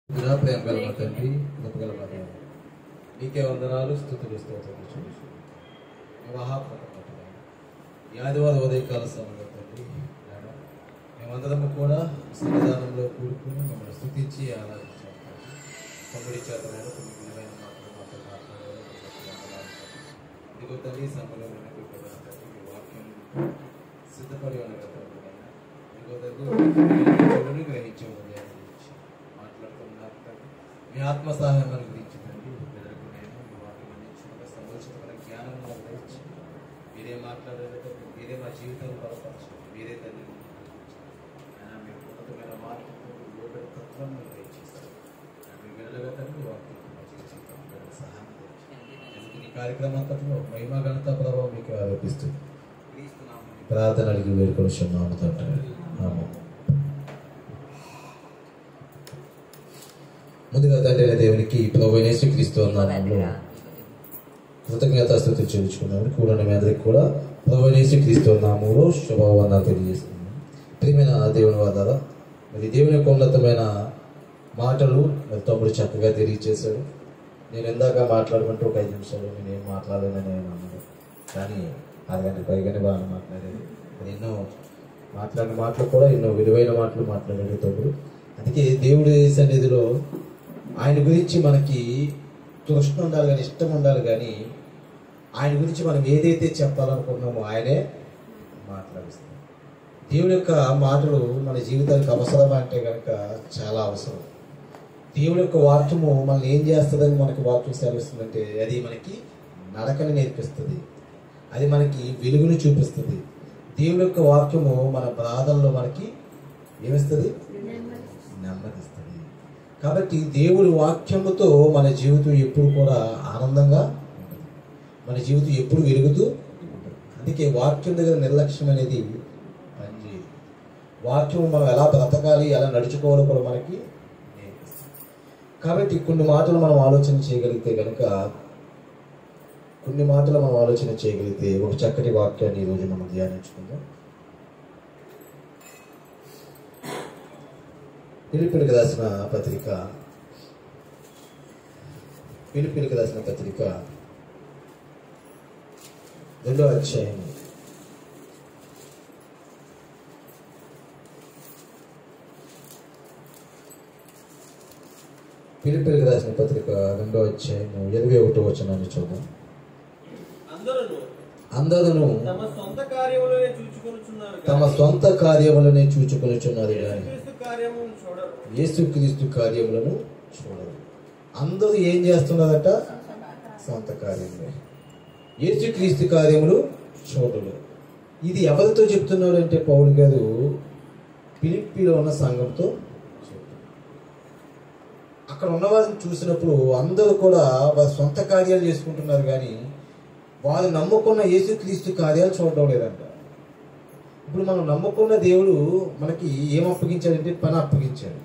ప్రేమ గల మా తండ్రి, కృపగల మా దేవ, నీకే వందనాలు, స్తుతులు, స్తోత్రాలు చెల్లిస్తున్నాము. మహాప్రభువైన ఈ ఆదివారం ఉదయకాల సమయంలో తండ్రి, మేమందరము కూడా సన్నిధానంలో కూడుకుని మమ్మల్ని స్తుతించి ఆరాధించాము. తమ్ముడి చేత విలువైన మాటలు మాతో మాట్లాడారు. ఇదిగో తండ్రి, సమయంలో మీ వాక్యం సిద్ధపడి ఉండగా ఇదిగో తండ్రి గ్రహించే మీ ఆత్మ సహాయం అనుగ్రహించండి. సంతోషమైన జ్ఞానం గ్రహించి మీరే మాట్లాడేటప్పుడు మీరే మా జీవితాలు బలపరచండి. మీరే తల్లి మీరు ఉన్నతమైన మార్పు లోపల తత్వం గ్రహించేస్తారు. మీరు వెళ్ళగా తండ్రి వాక్యం మా జీవితం సహాయం చేయండి. ఈ కార్యక్రమం అంతట్లో మహిమ ఘనత ప్రభావం మీకు ఆరోపిస్తుంది. ప్రార్థన అడిగి వేడుకొనిచున్నాము తండ్రి. ఆమేన్. ముందుగా తండ్రి దేవునికి ప్రభువైన యేసుక్రీస్తు నామములో కృతజ్ఞతాస్తుతులు చెల్లించుకున్నాము. కూడా మీ అందరికీ కూడా ప్రభువైన యేసుక్రీస్తు నామములో శుభవందనాలు తెలియజేస్తున్నాము. ప్రియమైన దేవుని వాదాల మరి దేవుని యొక్క ఉన్నతమైన మాటలు మరి తమ్ముడు చక్కగా తెలియజేశాడు. నేను ఇందాక మాట్లాడుకుంటూ ఒక 5 నిమిషాలు నేనేం మాట్లాడాలని నేను అన్నాను, కానీ 6 గంటల పైగానే బాగా మాట్లాడేది. అది ఎన్నో మాట్లాడిన మాటలు కూడా ఎన్నో విలువైన మాటలు మాట్లాడాడు తమ్ముడు. అందుకే దేవుడి సన్నిధిలో ఆయన గురించి మనకి తృష్ణ ఉండాలి కానీ, ఇష్టం ఉండాలి కానీ, ఆయన గురించి మనం ఏదైతే చెప్పాలనుకున్నామో ఆయనే మాట్లాడిస్తాం. దేవుడి యొక్క మాటలు మన జీవితానికి అవసరం అంటే కనుక చాలా అవసరం. దేవుడి యొక్క వాక్యము మనల్ని ఏం చేస్తుందని మనకి వాక్యం సెలవిస్తుందంటే, అది మనకి నడకని నేర్పిస్తుంది, అది మనకి వెలుగుని చూపిస్తుంది. దేవుడి యొక్క వాక్యము మన బాధల్లో మనకి ఏమిస్తుంది? నెమ్మదిస్తుంది. కాబట్టి దేవుడి వాక్యముతో మన జీవితం ఎప్పుడు కూడా ఆనందంగా ఉంటుంది, మన జీవితం ఎప్పుడు వెలుగుతూ ఉంటుంది. అందుకే వాక్యం దగ్గర నిర్లక్ష్యం అనేది పనిచేయదు. వాక్యం మనం ఎలా బ్రతకాలి, ఎలా నడుచుకోవాలో కూడా మనకి నేర్పిస్తుంది. కాబట్టి కొన్ని మాటలు మనం ఆలోచన చేయగలిగితే కనుక, ఒక చక్కటి వాక్యాన్ని ఈరోజు మనం ధ్యానించుకుందాం. ఫిలిప్పీయులకు రాసిన పత్రిక 2వ అధ్యాయం 2వ అధ్యాయం 21వ వచనాన్ని చూద్దాం. అందరూ తమ సొంత కార్యములనే చూచుకొనుచున్నారు కానీ యేసుక్రీస్తు కార్యములను చూడరు. అందరూ ఏం చేస్తున్నారట? సొంత కార్యములే, యేసుక్రీస్తు కార్యములు చూడరు. ఇది ఎవరితో చెప్తున్నారు అంటే పౌలు గారు ఫిలిప్పీలో ఉన్న సంఘంతో చెప్తున్నారు. అక్కడ ఉన్నవారిని చూసినప్పుడు అందరూ కూడా వారి సొంత కార్యాలు చేసుకుంటున్నారు కానీ వాళ్ళు నమ్ముకున్న యేసుక్రీస్తు కార్యాలు చూడడం లేదంట. ఇప్పుడు మనం నమ్ముకున్న దేవుడు మనకి ఏం అప్పగించాడంటే పని అప్పగించాడు.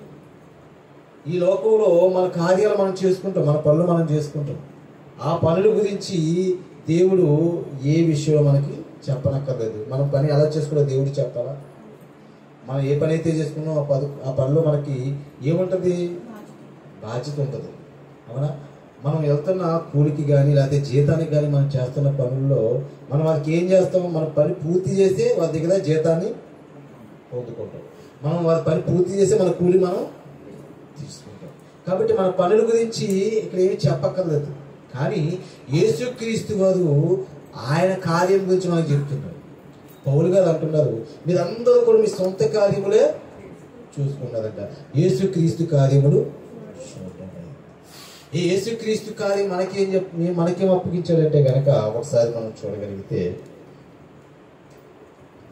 ఈ లోకంలో మన కార్యాలు మనం చేసుకుంటాం, మన పనులు మనం చేసుకుంటాం. ఆ పనుల గురించి దేవుడు ఏ విషయం మనకి చెప్పనక్కర్లేదు. మనం పని ఎలా చేసుకోవాలో దేవుడు చెప్పాలా? మనం ఏ పని అయితే చేసుకున్నామో ఆ పనిలో మనకి ఏముంటుంది? బాధ్యత ఉంటుంది. అవునా? మనం వెళ్తున్న కూలికి కానీ లేకపోతే జీతానికి కానీ మనం చేస్తున్న పనుల్లో మనం వారికి ఏం చేస్తాం? మన పని పూర్తి చేసి వారి దగ్గర జీతాన్ని పొందుకుంటాం. మనం వారి పని పూర్తి చేసి మన కూలి మనం తీసుకుంటాం. కాబట్టి మన పనుల గురించి ఇక్కడ ఏమి చెప్పక్కర్లేదు. కానీ యేసుక్రీస్తు వారు ఆయన కార్యం గురించి మనకు చెప్తున్నారు. పౌలు గారు అంటున్నారు, మీరందరూ కూడా మీ సొంత కార్యములే చూసుకున్నారంట. యేసుక్రీస్తు కార్యములు ఈ యేసుక్రీస్తు కార్యం మనకేం అప్పగించాడంటే కనుక ఒకసారి మనం చూడగలిగితే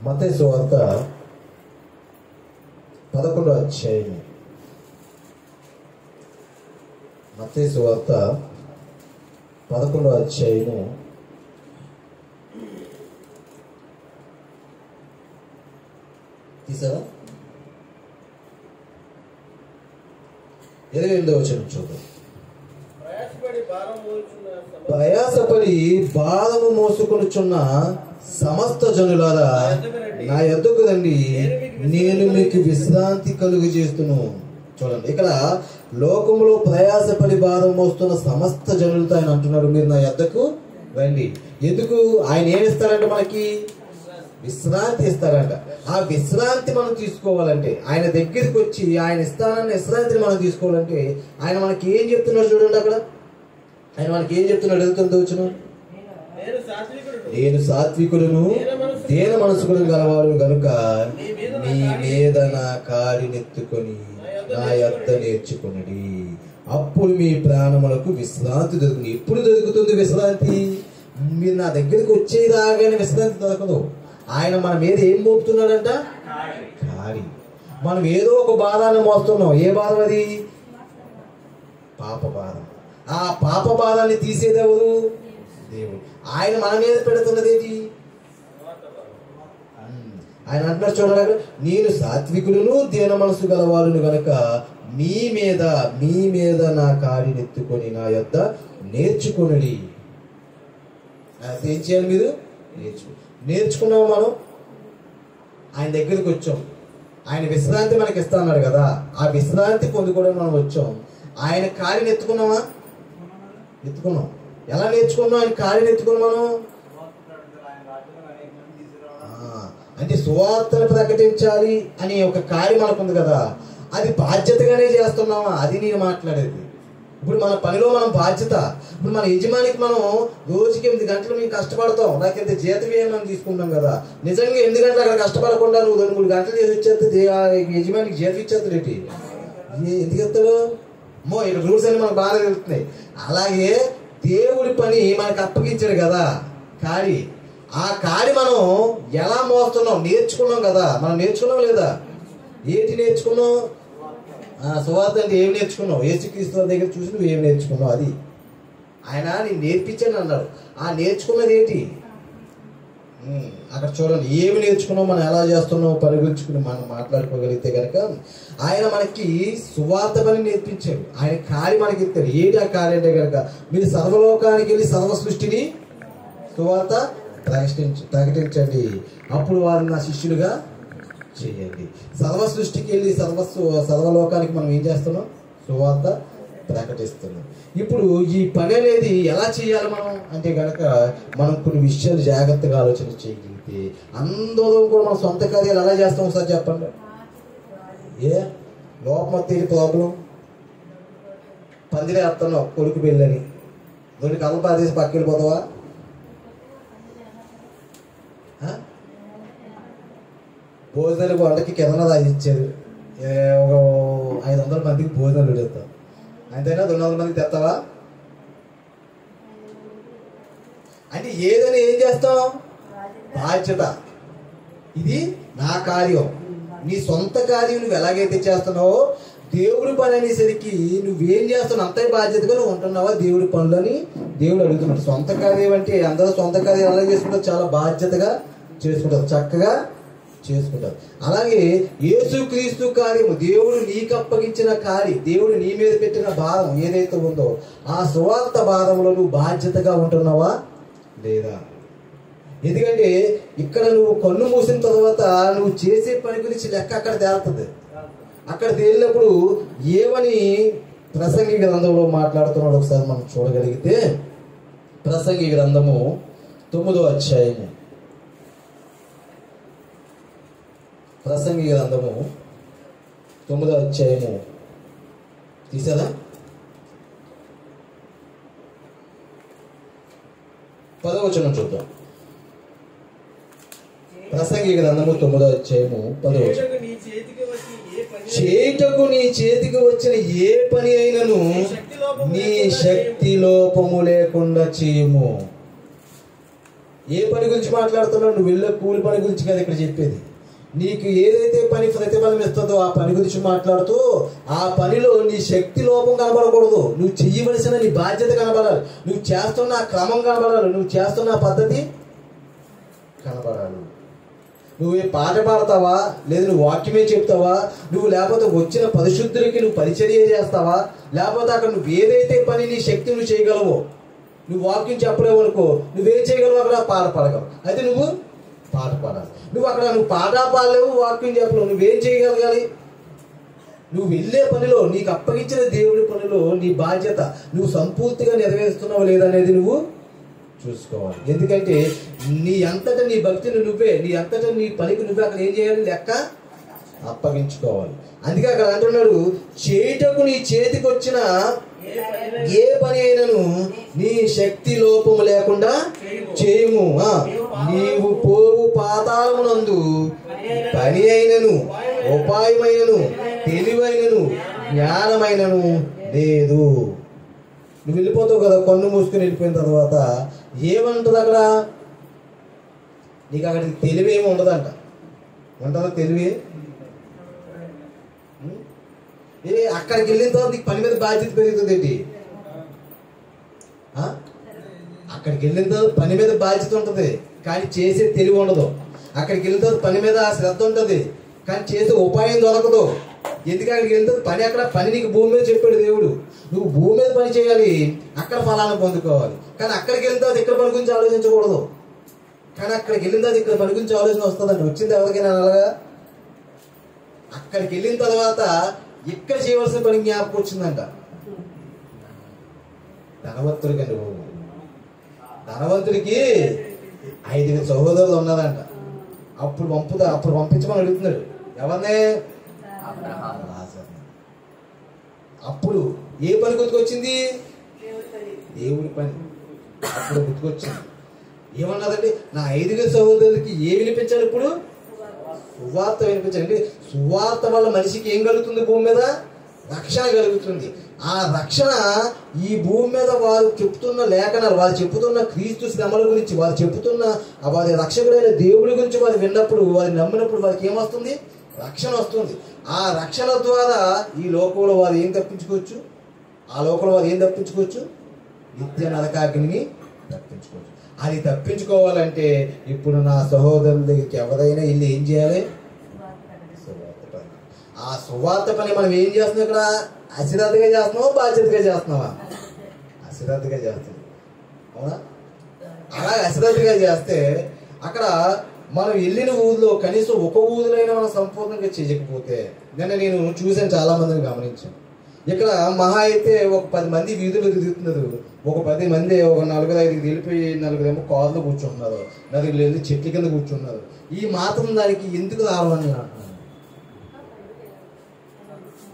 మత్తయి సువార్త 11వ అధ్యాయం, మత్తయి సువార్త 11వ అధ్యాయము 28వ వచనం చూద్దాం. ప్రయాసపడి భారము మోసుకొనుచున్న సమస్త జనులారా నా యొద్దకు రండి, నేను మీకు విశ్రాంతి కలుగు చేస్తును. చూడండి, ఇక్కడ లోకములో ప్రయాసపడి భారం మోస్తున్న సమస్త జనులతో ఆయన అంటున్నాడు, మీరు నా యొద్దకు రండి. ఎందుకు? ఆయన ఏమిస్తారంట? మనకి విశ్రాంతి ఇస్తారంట. ఆ విశ్రాంతి మనం తీసుకోవాలంటే, ఆయన దగ్గరికి వచ్చి ఆయన ఇస్తానన్న విశ్రాంతిని మనం తీసుకోవాలంటే ఆయన మనకి ఏం చెప్తున్నాడు చూడండి. అక్కడ ఆయన మనకి ఏం చెప్తున్నాడు? వెళ్తుంది వచ్చును, నేను సాత్వికులను దీన మనసుకులను గలవాడు గనుక నీ మీద నా కాడినెత్తుకొని నా యొద్ద నేర్చుకున్నది, అప్పుడు మీ ప్రాణములకు విశ్రాంతి దొరుకుతుంది. ఎప్పుడు దొరుకుతుంది విశ్రాంతి? మీరు నా దగ్గరికి వచ్చేదాగానే విశ్రాంతి దొరకదు. ఆయన మన మీద ఏం మోపుతున్నాడంట? కాడి. మనం ఏదో ఒక బాధాన్ని మోస్తున్నాం. ఏ బాధ అది? పాప బాధ. ఆ పాప బాధాన్ని తీసేది ఎవరు? దేవుడు. ఆయన మన మీద పెడుతున్నది ఏంటి? ఆయన అంటున్నారు చూడాలి, నేను సాత్వికులను దీన మనసు గలవారును గనక మీ మీద నా కాడినెత్తుకొని నా యొద్ద నేర్చుకొనుడి. ఏం చేయాలి? మీరు నేర్చుకున్నాము. మనం ఆయన దగ్గరికి వచ్చాం. ఆయన విశ్రాంతి మనకి ఇస్తా అన్నాడు కదా, ఆ విశ్రాంతి పొందుకోవడం మనం వచ్చాం. ఆయన కాడిని ఎత్తుకున్నామా? ఎత్తుకున్నాం. ఎలా నేర్చుకున్నాం? ఆయన కాడిని ఎత్తుకున్నాం మనం అంటే సువార్తను ప్రకటించాలి అనే ఒక కార్యం మనకుంది కదా, అది బాధ్యతగానే చేస్తున్నామా? అది నేను మాట్లాడేది. ఇప్పుడు మన పనిలో మనం బాధ్యత. ఇప్పుడు మన యజమానికి మనం రోజుకి 8 గంటలు మేము కష్టపడతాం, నాకు ఇంత జీతం వేయమని తీసుకుంటాం కదా. నిజంగా 8 గంటలు అక్కడ కష్టపడకుండా నువ్వు 2-3 గంటలు చేసి వచ్చేస్తే యజమానికి జీతం ఇచ్చేస్తాడు ఏంటి? ఎందుకు ఇస్తాడు? ఇక్కడ రూల్స్ అన్ని మనకు బాగా తెలుస్తున్నాయి. అలాగే దేవుడి పని మనకు అప్పగించాడు కదా కాడి. ఆ కాడి మనం ఎలా మోస్తున్నాం? నేర్చుకున్నాం కదా. మనం నేర్చుకున్నాం లేదా? ఏంటి నేర్చుకున్నాం? సువార్త అంటే ఏమి నేర్చుకున్నావు? యేసుక్రీస్తు దగ్గర చూసి నువ్వు ఏమి నేర్చుకున్నావు? అది ఆయన నేను నేర్పించాను అన్నాడు. ఆ నేర్చుకున్నది ఏంటి? అక్కడ చూడండి, ఏమి నేర్చుకున్నావు, మనం ఎలా చేస్తున్నావు పరిగెత్తుకుని మనం మాట్లాడుకోగలిగితే కనుక ఆయన మనకి సువార్త పని నేర్పించాడు. ఆయన కార్యం మనకి ఇస్తాడు. ఏంటి ఆ కార్యం అంటే కనుక, మీరు సర్వలోకానికి వెళ్ళి సర్వ సృష్టిని సువార్త ప్రకటించండి, అప్పుడు వారిని నా శిష్యులుగా చేయండి. సర్వ సృష్టికి వెళ్ళి సర్వలోకానికి మనం ఏం చేస్తున్నాం? సువార్త ప్రకటిస్తున్నాం. ఇప్పుడు ఈ పని అనేది ఎలా చేయాలి మనం అంటే కనుక, మనం కొన్ని విషయాలు జాగ్రత్తగా ఆలోచన చేయగలిగితే అందరూ కూడా మన సొంత కార్యాలు ఎలా చేస్తాం ఒకసారి చెప్పండి. లోపల తెలియ ప్రాబ్లం పందిరే వేస్తున్నావు కొడుకు పెళ్ళని, రెండు కళ్ళ పాదేసి పక్కకి వెళ్ళిపోతావా? భోజనాలు వంటకి కింద దాచి ఇచ్చారు, ఒక 500 మందికి భోజనాలు పెడతావు, అంతేనా? 200 మందికి తెస్తావా? అంటే ఏదైనా ఏం చేస్తాం? బాధ్యత. ఇది నా కార్యం. నీ సొంత కార్యం నువ్వు ఎలాగైతే చేస్తున్నావో, దేవుడి పని అనేసరికి నువ్వేం చేస్తున్నావు అంతే బాధ్యతగా నువ్వు ఉంటున్నావా దేవుడి పనులని దేవుడు అడుగుతున్నాడు. సొంత కార్యం అంటే అందరూ సొంత కార్యం ఎలా చేసుకుంటారు? చాలా బాధ్యతగా చేసుకుంటారు, చక్కగా చేసుకుంటారు. అలాగే యేసుక్రీస్తు కార్యము, దేవుడు నీకు అప్పగించిన కార్యం, దేవుడు నీ మీద పెట్టిన భారం ఏదైతే ఉందో ఆ సువార్త భారంలో నువ్వు బాధ్యతగా ఉంటున్నావా లేదా? ఎందుకంటే ఇక్కడ నువ్వు కన్ను మూసిన తర్వాత నువ్వు చేసే పని గురించి లెక్క అక్కడ తేలుతుంది. అక్కడ తేలినప్పుడు ఏమని ప్రసంగి గ్రంథంలో మాట్లాడుతున్నాడు ఒకసారి మనం చూడగలిగితే, ప్రసంగి గ్రంథము 9వ అధ్యాయము, ప్రసంగి గ్రంథము 9వ అధ్యాయము తీసారా? 10వ వచనం చూద్దాం. ప్రసంగి గ్రంథము 9వ అధ్యాయము 10వ వచనం. చేయుటకు నీ చేతికి వచ్చిన ఏ పని అయినను నీ శక్తి లోపము లేకుండా చేయము. ఏ పని గురించి మాట్లాడుతున్నావు? నువ్వు వెళ్ళే కూలి పని గురించి కదా ఇక్కడ చెప్పేది. నీకు ఏదైతే పని ప్రతిఫలం ఇస్తుందో ఆ పని గురించి మాట్లాడుతూ, ఆ పనిలో నీ శక్తి లోపం కనబడకూడదు. నువ్వు చెయ్యవలసిన నీ బాధ్యత కనబడాలి, నువ్వు చేస్తున్న క్రమం కనబడాలి, నువ్వు చేస్తున్న పద్ధతి కనబడాలి. నువ్వు పాట పాడతావా, లేదు నువ్వు వాక్యమే చెప్తావా, నువ్వు లేకపోతే వచ్చిన పరిశుద్ధులకి నువ్వు పరిచర్య చేస్తావా, లేకపోతే అక్కడ నువ్వు ఏదైతే పని నీ శక్తి నువ్వు చేయగలవో, నువ్వు వాక్యం చెప్పలేవు అనుకో, నువ్వేం చేయగలవు? అక్కడ పాట పాడగలవు, అయితే నువ్వు పాట పాడాలి. నువ్వు అక్కడ నువ్వు పాట పాడలేవు, వాక్యం చెప్పలేవు, నువ్వేం చేయగలగాలి? నువ్వు వెళ్ళే పనిలో, నీకు అప్పగించిన దేవుడి పనిలో నీ బాధ్యత నువ్వు సంపూర్తిగా నెరవేరుస్తున్నావు లేదనేది నువ్వు చూసుకోవాలి. ఎందుకంటే నీ అంతటా నీ భక్తిని నువ్వే, నీ అంతటా నీ పనికి నువ్వే అక్కడ ఏం చేయాలి, లెక్క అప్పగించుకోవాలి. అందుకే అక్కడ అంటున్నాడు, చేయుటకు నీ చేతికి వచ్చిన ఏ పని అయినను నీ శక్తి లోపము లేకుండా చేయుము. నీవు పోవు పాతాళమునందు పని అయినను, ఉపాయమైనను, తెలివైనను, జ్ఞానమైనను లేదు. నువ్వు వెళ్ళిపోతావు కదా, కన్ను మూసుకుని వెళ్ళిపోయిన తర్వాత ఏమంటుంది అక్కడ? నీకు అక్కడికి తెలివి ఏమి ఉండదంట. ఉంటుందా తెలివి? అక్కడికి వెళ్ళిన తర్వాత నీకు పని మీద బాధ్యత పెరుగుతుంది ఏంటి? అక్కడికి వెళ్ళిన తర్వాత పని మీద బాధ్యత ఉంటుంది, కానీ చేసే తెలివి ఉండదు. అక్కడికి వెళ్ళిన తర్వాత పని మీద శ్రద్ధ ఉంటుంది, కానీ చేసే ఉపాయం దొరకదు. ఎందుకు అక్కడికి వెళ్ళిన తర్వాత పని, అక్కడ పని నీకు భూమి మీద చెప్పాడు దేవుడు, నువ్వు భూమి మీద పని చేయాలి, అక్కడ ఫలాన్ని పొందుకోవాలి. కానీ అక్కడికి వెళ్ళిన తర్వాత ఇక్కడ పని గురించి ఆలోచించకూడదు. కానీ అక్కడికి వెళ్ళిన తర్వాత ఇక్కడ పని గురించి ఆలోచన వస్తుందండి. వచ్చింది ఎవరికైనా అలాగా? అక్కడికి వెళ్ళిన తర్వాత ఇక్కడ చేయవలసిన పని జ్ఞాపకం వచ్చిందంట. ధనవంతుడికి ధనవంతుడికి 5 సహోదరులు ఉన్నదంట. అప్పుడు పంపించమని అడుగుతున్నాడు ఎవరినే? అప్పుడు ఏ పని గుర్తుకొచ్చింది? దేవుడి పని. అప్పుడు గుర్తుకొచ్చింది. ఏమన్నదండి? నా 5 సహోదరులకి ఏ వినిపించాలి? ఇప్పుడు సువార్త వినిపించండి. సువార్త వల్ల మనిషికి ఏం కలుగుతుంది? భూమి మీద రక్షణ కలుగుతుంది. ఆ రక్షణ ఈ భూమి మీద వారు చెప్తున్న లేఖనాలు, వారు చెప్తున్న క్రీస్తు శ్రమల గురించి, వారు చెప్తున్న వారి రక్షకుడైన దేవుడి గురించి వారు విన్నప్పుడు, వారు నమ్మినప్పుడు వారికి ఏమొస్తుంది? రక్షణ వస్తుంది. ఆ రక్షణ ద్వారా ఈ లోకంలో వారు ఏం తప్పించుకోవచ్చు? ఆ లోకంలో వారు ఏం తప్పించుకోవచ్చు? నిత్య నరకాగ్నిని తప్పించుకోవచ్చు. అది తప్పించుకోవాలంటే ఇప్పుడు నా సహోదరుల దగ్గరికి ఎవరైనా వెళ్ళి ఏం చేయాలి? సువార్త పని. ఆ సువార్త పని మనం ఏం చేస్తున్నాం? ఇక్కడ అశ్రద్ధగా చేస్తున్నావా, బాధ్యతగా చేస్తున్నావా? అశ్రద్ధగా చేస్తున్నాం. అవునా? అలా అశ్రద్ధగా చేస్తే అక్కడ మనం వెళ్ళిన ఊరిలో కనీసం ఒక ఊరిలో మనం సంపూర్ణంగా చేయకపోతే, నేను చూసాను, చాలా మందిని గమనించాను. ఇక్కడ మహా అయితే ఒక 10 మంది వీధులు తిరుగుతున్నారు, ఒక 10 మంది, ఒక 4-5 వెళ్ళిపోయి 4 కార్లో కూర్చుంటున్నారు, 4 చెట్ల కింద కూర్చున్నారు. ఈ మాత్రం దానికి ఎందుకు రావాలని నేను అంటున్నాను.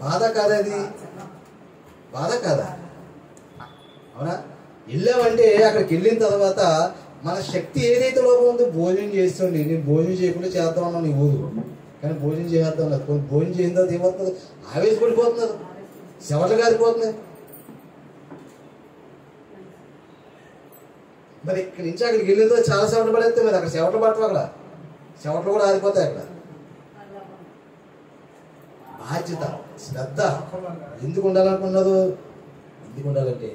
బాధ కాదా? అది బాధ కాదా? అవునా? వెళ్ళామంటే అక్కడికి వెళ్ళిన తర్వాత మన శక్తి ఏదైతే లోపం ఉందో, భోజనం చేస్తుంది. నేను భోజనం చేయకుండా చేద్దాం అన్నా నీ ఊరు, కానీ భోజనం చేద్దాం అన్నారు. భోజనం చేసిన తర్వాత ఏమవుతుంది? ఆవేశపడిపోతున్నారు, చెమటలు కారిపోతున్నాయి. మరి ఇక్కడి నుంచి అక్కడికి వెళ్ళిన తర్వాత చాలా చెమటలు పడేస్తే మరి అక్కడ చెమటలు పట్టవు, అక్కడ చెమటలు కూడా ఆరిపోతాయి. అక్కడ బాధ్యత, శ్రద్ధ ఎందుకు ఉండాలనుకున్నదో? ఎందుకు ఉండాలంటే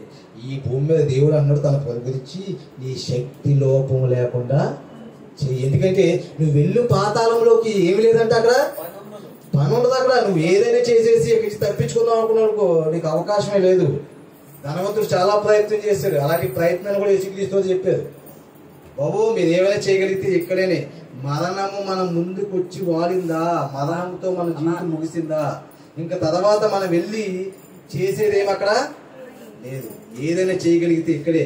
ఈ భూమి మీద దేవుడు అన్నాడు తన పని గురించి, నీ శక్తి లోపం లేకుండా చెయ్యి. ఎందుకంటే నువ్వు వెళ్ళు పాతాళంలోకి ఏమి లేదంటే అక్కడ పని ఉండదు. అక్కడ నువ్వు ఏదైనా చేసేసి ఇక్కడికి తప్పించుకుందాం అనుకున్నావు, నీకు అవకాశమే లేదు. ధనవంతుడు చాలా ప్రయత్నం చేశాడు, అలాంటి ప్రయత్నాలు కూడా యేసుక్రీస్తు చెప్పారు. బాబు మీరు ఏమైనా చేయగలిగితే ఇక్కడేనే. మరణము మనం ముందుకు వచ్చి వాడిందా, మరణంతో మన జీవితం ముగిసిందా, ఇంకా తర్వాత మనం వెళ్ళి చేసేదేమి అక్కడ లేదు. ఏదైనా చేయగలిగితే ఇక్కడే.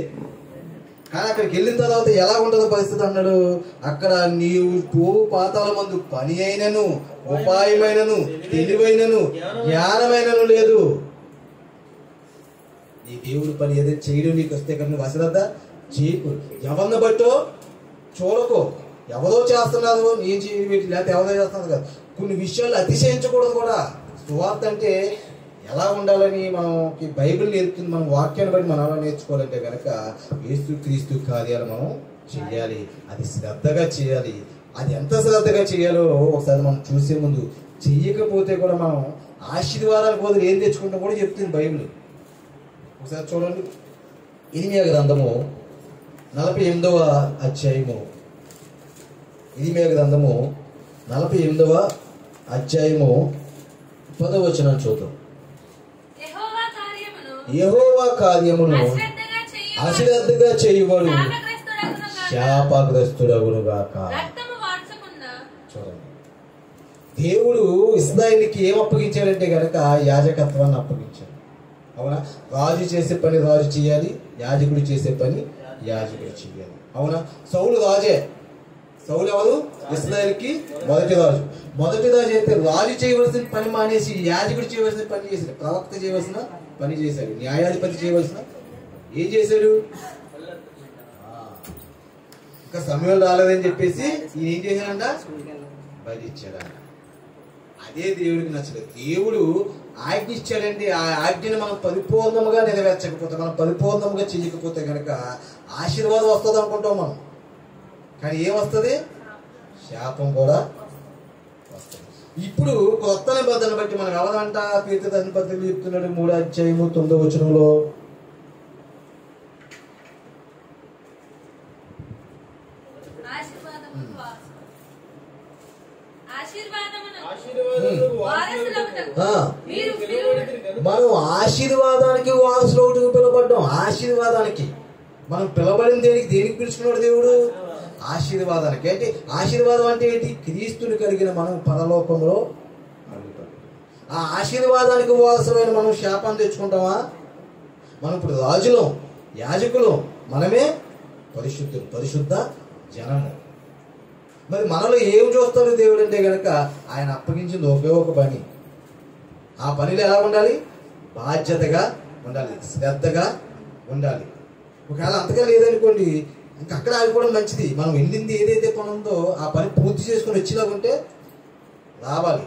కానీ అక్కడికి వెళ్ళిన తర్వాత ఎలా ఉంటుందో పరిస్థితి అన్నాడు. అక్కడ నీవు పోవు పాతాల మందు పని అయినను, ఉపాయమైనను, తెలివైనను, జ్ఞానమైనను లేదు. నీ దేవుడి పని ఏదైనా చేయడం నీకు వస్తే కానీ నువ్వు అశ్రద్ధ చేయకు. ఎవరిని బట్టో చూడకు, ఎవరో చేస్తున్నారు నేను చేయి, లేకపోతే ఎవరో చేస్తున్నారు కదా. కొన్ని విషయాలు అతిశయించకూడదు కూడా. సువార్త అంటే ఎలా ఉండాలని మనకి బైబిల్ నేర్పుతుంది. మనం వాక్యాన్ని బట్టి మనం ఎలా నేర్చుకోవాలంటే కనుక యేసుక్రీస్తు కార్యాలు మనం చేయాలి, అది శ్రద్ధగా చేయాలి. అది ఎంత శ్రద్ధగా చేయాలో ఒకసారి మనం చూసే ముందు, చెయ్యకపోతే కూడా మనం ఆశీర్వాదాలకు బదులు ఏం తెచ్చుకుంటాం కూడా చెప్తుంది బైబిల్. ఒకసారి చూడండి, ఇర్మీయా గ్రంథము 48వ అధ్యాయము. ఇర్మీయా గ్రంథము 48వ అధ్యాయము 10వ వచనం చూద్దాం. యెహోవా కార్యమును అశ్రద్ధగా చేయువాడు శాపగ్రస్తుడగును గాక. చూడండి, దేవుడు ఇశ్రాయేలుకి ఏం అప్పగించాడంటే కనుక యాజకత్వాన్ని అప్పగించాడు. అవునా? రాజు చేసే పని రాజు చేయాలి, యాజకుడు చేసే పని యాజకుడు చేయాలి. అవునా? సౌలు రాజే. సౌలు ఎవరు? ఇశ్రాయేలుకి మొదటి రాజు. మొదటి రాజు అయితే రాజు చేయవలసిన పని మానేసి యాజకుడు చేయవలసిన పని చేశాడు, ప్రవక్త చేయవలసిన పని చేశాడు, న్యాయాధిపతి చేయవలసిన ఏం చేశాడు? ఇంకా సమయం రాలేదని చెప్పేసి ఈయన ఏం చేశాడంట? బలి ఇచ్చాడంట. అదే దేవుడికి నచ్చలేదు. దేవుడు ఆజ్ఞ ఇచ్చాడండి. ఆ ఆజ్ఞని మనం పరిపూర్ణముగా నెరవేర్చకపోతే, మనం పరిపూర్ణముగా చేయకపోతే కనుక ఆశీర్వాదం వస్తుంది అనుకుంటాం మనం, కానీ ఏమొస్తుంది? శాపం కూడా వస్తుంది. ఇప్పుడు కొత్త నిబంధన బట్టి మనం ఎవరంట? పేతురు పత్రికలో చెప్తున్నాడు 3:9 మనం ఆశీర్వాదానికి వారసులు పిలవబడ్డాం. ఆశీర్వాదానికి మనం పిలవబడిన దేనికి పిలుచుకున్నాడు దేవుడు? ఆశీర్వాదానికి. అంటే ఆశీర్వాదం అంటే ఏంటి? క్రీస్తుని కలిగిన మనం పరలోకంలో. ఆ ఆశీర్వాదానికి వారసులైన మనం శాపాన్ని తెచ్చుకుంటామా? మనం ఇప్పుడు రాజులం, యాజకులం, మనమే పరిశుద్ధులు, పరిశుద్ధ జనము. మరి మనలో ఏం చూస్తాడు దేవుడు అంటే గనక ఆయన అప్పగించింది ఒకే ఒక పని. ఆ పనిలో ఎలా ఉండాలి? బాధ్యతగా ఉండాలి, శ్రద్ధగా ఉండాలి. ఒకవేళ అంతగా లేదనుకోండి, ఇంకా అక్కడ ఆగిపోవడం మంచిది. మనం వెళ్ళింది ఏదైతే పని ఉందో ఆ పని పూర్తి చేసుకుని వచ్చేలాగుంటే రావాలి.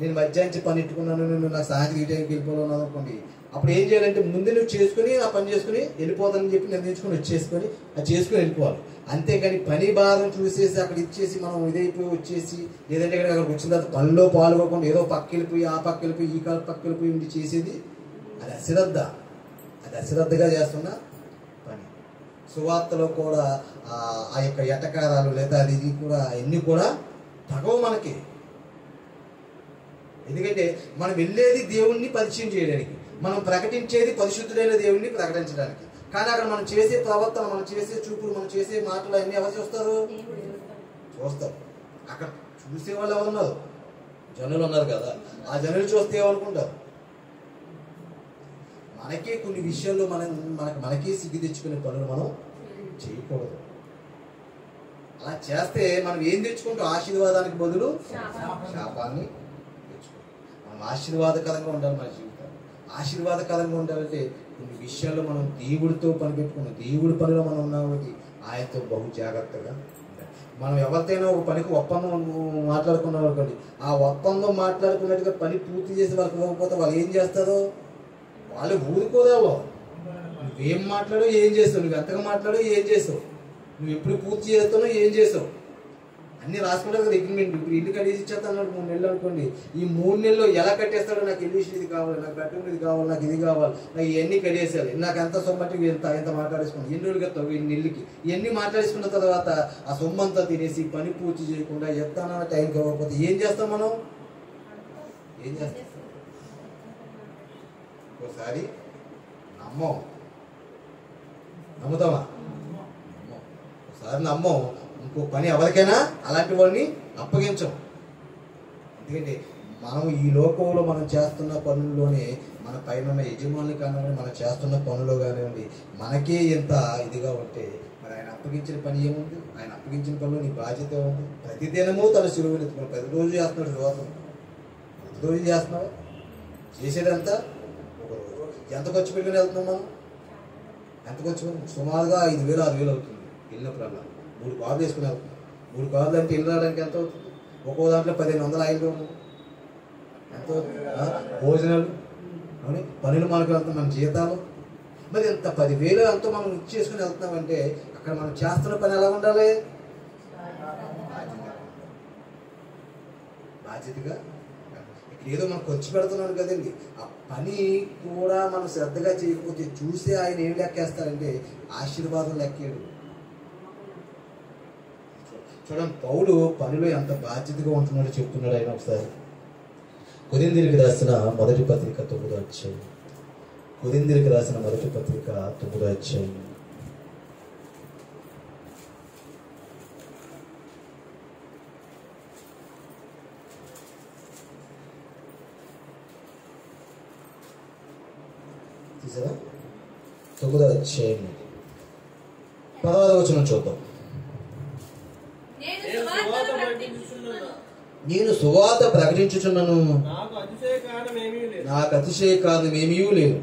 నేను మధ్యాహ్నం పని ఎట్టుకున్నాను, నేను నాకు సాయంత్రం ఈ టైంకి వెళ్ళిపోవాలన్నాను అనుకోండి, అప్పుడు ఏం చేయాలంటే ముందు నువ్వు చేసుకుని ఆ పని చేసుకుని వెళ్ళిపోతానని చెప్పి నిర్ణయించుకుని వచ్చేసుకొని అది చేసుకుని వెళ్ళిపోవాలి. అంతేకాని పని భారం చూసేసి అక్కడ ఇచ్చేసి మనం ఇదైపోయి వచ్చేసి, లేదంటే అక్కడికి వచ్చిన తర్వాత పనిలో పాల్గొకుండా ఏదో పక్క వెళ్ళిపోయి ఆ పక్క వెళ్ళిపోయి ఈ పక్క వెళ్ళిపోయి ఉండి చేసేది అది అశ్రద్ధ. అది అశ్రద్ధగా చేస్తున్న పని. సువార్తలో కూడా ఆ యొక్క ఎటకారాలు లేదా అది ఇది కూడా అన్నీ కూడా తగవు మనకి. ఎందుకంటే మనం వెళ్ళేది దేవుణ్ణి పరిచయం చేయడానికి, మనం ప్రకటించేది పరిశుద్ధుడైన దేవుణ్ణి ప్రకటించడానికి. కానీ అక్కడ మనం చేసే ప్రవర్తన, మనం చేసే చూపులు, మనం చేసే మాటలు అన్నీ ఎవరు చూస్తారు? చూస్తారు. అక్కడ చూసే వాళ్ళు ఎవరు ఉన్నారు? జనులు ఉన్నారు కదా. ఆ జనులు చూస్తే ఏమనుకుంటారు? మనకే కొన్ని విషయాల్లో మనకే సిగ్గు తెచ్చుకునే పనులు మనం చేయకూడదు. అలా చేస్తే మనం ఏం తెచ్చుకుంటాం? ఆశీర్వాదానికి బదులు శాపాన్ని తెచ్చుకుంటాం. మనం ఆశీర్వాదకరంగా ఉండాలి. మన జీవితం ఆశీర్వాదకరంగా ఉండాలంటే కొన్ని విషయాల్లో మనం దేవుడితో పని పెట్టుకున్నాం, దేవుడి పనిలో మనం ఉన్నాం కాబట్టి ఆయనతో బహు జాగ్రత్తగా ఉండాలి. మనం ఎవరితోనైనా ఒక పనికి ఒప్పందం మాట్లాడుకున్నాం అనుకోండి, ఆ ఒప్పందం మాట్లాడుకున్నట్టుగా పని పూర్తి చేసి వాళ్ళకి ఇవ్వకపోతే వాళ్ళు ఏం చేస్తారు? వాళ్ళు ఊరుకోదావు. నువ్వేం మాట్లాడో ఏం చేస్తావు, నువ్వు ఎంతగా మాట్లాడో ఏం చేస్తావు, నువ్వు ఎప్పుడు పూర్తి చేస్తానో ఏం చేస్తావు అన్ని రాసుకుంటారు కదా అగ్రిమెంట్. ఇప్పుడు ఇల్లు కట్టేసి ఇచ్చేస్తాను 3 నెలలు అనుకోండి, ఈ 3 నెలల్లో ఎలా కట్టేస్తాడో, నాకు ఇల్లు ఇది కావాలి, నాకు బెడ్రూమ్ ఇది కావాలి, నాకు ఇది కావాలి, నాకు ఇవన్నీ కట్టేసేయాలి, నాకు ఎంత సొమ్మటి ఎంత మాట్లాడేసుకున్నాను, ఎన్ని రోజులు కట్టావు ఇన్ని ఇల్లుకి, ఇవన్నీ మాట్లాడేసుకున్న తర్వాత ఆ సొమ్మంతా తినేసి పని పూర్తి చేయకుండా ఎత్తానన్న టైంకి ఇవ్వకపోతే ఏం చేస్తాం మనం? ఏం చేస్తాం? ఒకసారి నమ్ముతామా? ఒకసారి నమ్మం, ఇంకో పని ఎవరికైనా అలాంటి వాళ్ళని అప్పగించం. ఎందుకంటే మనం ఈ లోకంలో మనం చేస్తున్న పనుల్లోనే మన పైన ఉన్న యజమానులు కానివ్వండి, మనం చేస్తున్న పనులు కానివ్వండి, మనకే ఎంత ఇదిగా ఉంటే మరి ఆయన అప్పగించిన పని ఏముంది? ఆయన అప్పగించిన పనులు నీ బాధ్యత ఉంది. ప్రతిదినము తన సులువుని ఎత్తుకున్నాడు. ప్రతిరోజు చేస్తున్నాడు శుభార్తం, ప్రతిరోజు చేస్తున్నాడు. చేసేదంతా ఒక రోజు. ఎంత ఖర్చు పెట్టుకుని వెళ్తున్నాం మనం? ఎంత ఖర్చు? సుమారుగా 5,000 6,000 అవుతుంది వెళ్ళినప్పుడల్లా. 3 కార్లు వేసుకుని వెళ్తున్నాం. 3 కార్లు అంటే ఇల్లు రావడానికి ఎంత అవుతుంది? ఒక్కో దాంట్లో 1,500 ఆయిల్ ఎంత అవుతుంది? భోజనాలు అని పనులు మనకు వెళ్తాం, మన జీతాలు. మరి ఇంత 10,000 ఎంతో మనం ఇచ్చేసుకుని వెళ్తున్నామంటే అక్కడ మనం చేస్తున్న పని ఎలా ఉండాలి? బాధ్యతగా. ఇక్కడ ఏదో మనం ఖర్చు పెడుతున్నాను కదండి, ఆ పని కూడా మనం శ్రద్ధగా చేయకపోతే చూసే ఆయన ఏం లెక్కేస్తారంటే ఆశీర్వాదం లెక్కేడు. చూడండి, పౌలు పనిలో ఎంత బాధ్యతగా ఉంటున్నాడో చెప్తున్నాడు ఆయన. ఒకసారి కొరింథీయులకు రాసిన మొదటి పత్రిక 9వ అధ్యాయం. కొరింథీయులకు రాసిన మొదటి పత్రిక 9వ అధ్యాయం. తీసారా? 9వ అధ్యాయం 16వ వచనం చూద్దాం. నేను సువార్త ప్రకటించుచున్నాను, నాకు అతిశయ కారణమేమీ లేదు.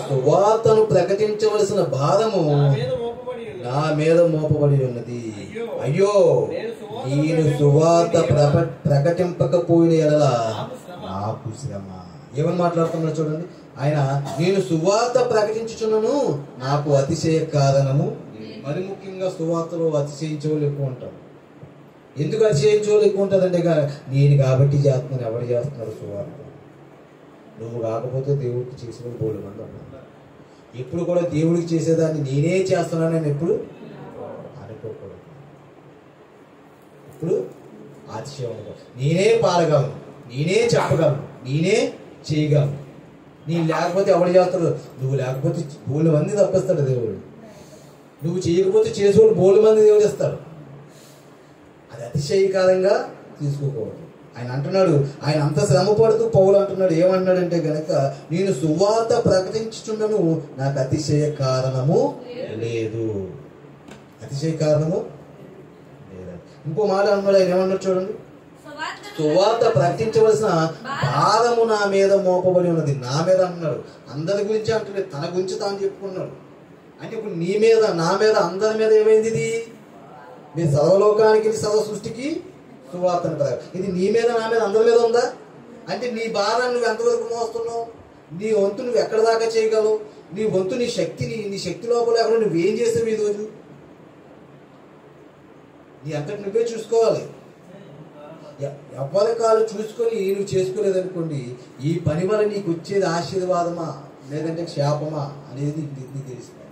సువార్తను ప్రకటించవలసిన భారము నా మీద మోపబడి ఉన్నది. అయ్యో, నేను సువార్త ప్రకటింపకపోయిన ఎడల నాకు శ్రమ. ఏమని మాట్లాడుతున్నాడు చూడండి ఆయన. నేను సువార్త ప్రకటించుచున్నాను, నాకు అతిశయ కారణము. మరి ముఖ్యంగా సువార్తలో అతిశయించేవాళ్ళు ఎక్కువ ఉంటారు. ఎందుకు అతిశయించేవాళ్ళు ఎక్కువ ఉంటారంటే నేను కాబట్టి చేస్తున్నాను. ఎవరు చేస్తున్నారు సువార్త? నువ్వు కాకపోతే దేవుడికి చేసిన బోళ్ళు మంది ఉన్నారు. ఎప్పుడు కూడా దేవుడికి చేసేదాన్ని నేనే చేస్తున్నానని ఎప్పుడు అనుకోకూడదు. ఇప్పుడు అతిశయం ఉండదు. నేనే పాడగలను, నేనే చెప్పగలను, నేనే చేయగలను. నేను లేకపోతే ఎవడు చేస్తాడు? నువ్వు లేకపోతే బోళ్ళు మంది తప్పిస్తాడు దేవుడు. నువ్వు చేయకపోతే చేసేవాళ్ళు బోళ్ళు మంది దేవుడు ఇస్తాడు. అది అతిశయకారంగా తీసుకోకూడదు. ఆయన అంటున్నాడు, ఆయన అంత శ్రమ పడుతూ పౌలు అంటున్నాడు. ఏమంటున్నాడంటే గనక నేను సువార్త ప్రకటించుచున్నాను, నాకు అతిశయ కారణము లేదు. అతిశయ కారణము లేదా. ఇంకో మాట అన్నాడు ఆయన. ఏమన్నాడు చూడండి, సువార్త ప్రకటించవలసిన భారము నా మీద మోపబడి ఉన్నది. నా మీద అంటున్నాడు. అందరి గురించి అంటున్నాడు, తన గురించి తాను చెప్పుకున్నాడు. అంటే ఇప్పుడు నీ మీద, నా మీద, అందరి మీద ఏమైంది? ఇది నీ సర్వలోకానికి, సర్వ సృష్టికి సువార్తను కదా. ఇది నీ మీద, నా మీద, అందరి మీద ఉందా? అంటే నీ భారాన్ని నువ్వు ఎంతవరకు మోస్తున్నావు? నీ వంతు నువ్వు ఎక్కడ దాకా చేయగలవు? నీ వంతు, నీ శక్తిని, నీ శక్తి లోపల ఎక్కడ నువ్వేం చేసావు ఈరోజు? నీ అంతటి నువ్వే చూసుకోవాలి. ఎవరి కాలు చూసుకొని నువ్వు చేసుకోలేదనుకోండి, ఈ పని వల్ల నీకు వచ్చేది ఆశీర్వాదమా లేదంటే శాపమా అనేది నీకు తెలుస్తుంది.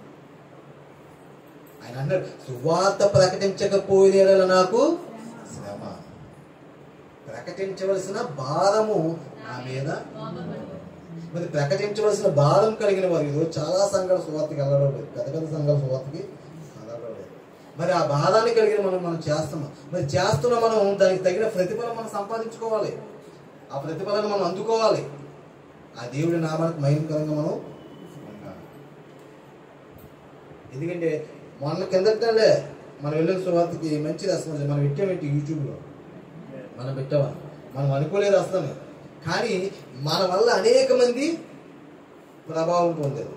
ఆయన అన్నాడు, సువార్త ప్రకటించకపోయిన నాకు శ్రమ. ప్రకటించవలసిన భారము నా మీద. మరి ప్రకటించవలసిన భారం కలిగిన వారు ఈరోజు చాలా సంఘాల సువార్తకి వెళ్ళడం లేదు. పెద్ద పెద్ద సంఘాల సువార్తకి వెళ్ళడం లేదు. మరి ఆ భారాన్ని కలిగిన మనం చేస్తున్నాం. మరి చేస్తున్న మనం దానికి తగిన ప్రతిఫలం మనం సంపాదించుకోవాలి. ఆ ప్రతిఫలాన్ని మనం అందుకోవాలి. ఆ దేవుడి నామానికి మహిమకరంగా మనం ఉండాలి. ఎందుకంటే మొన్న కిందటలే మనం వెళ్ళిన సువార్తకి మంచి రెస్పాన్స్ మనం పెట్టామేంటి యూట్యూబ్లో మనం పెట్టామా? మనం అనుకోలేదు అసలు. కానీ మన వల్ల అనేక మంది ప్రభావం పొందారు.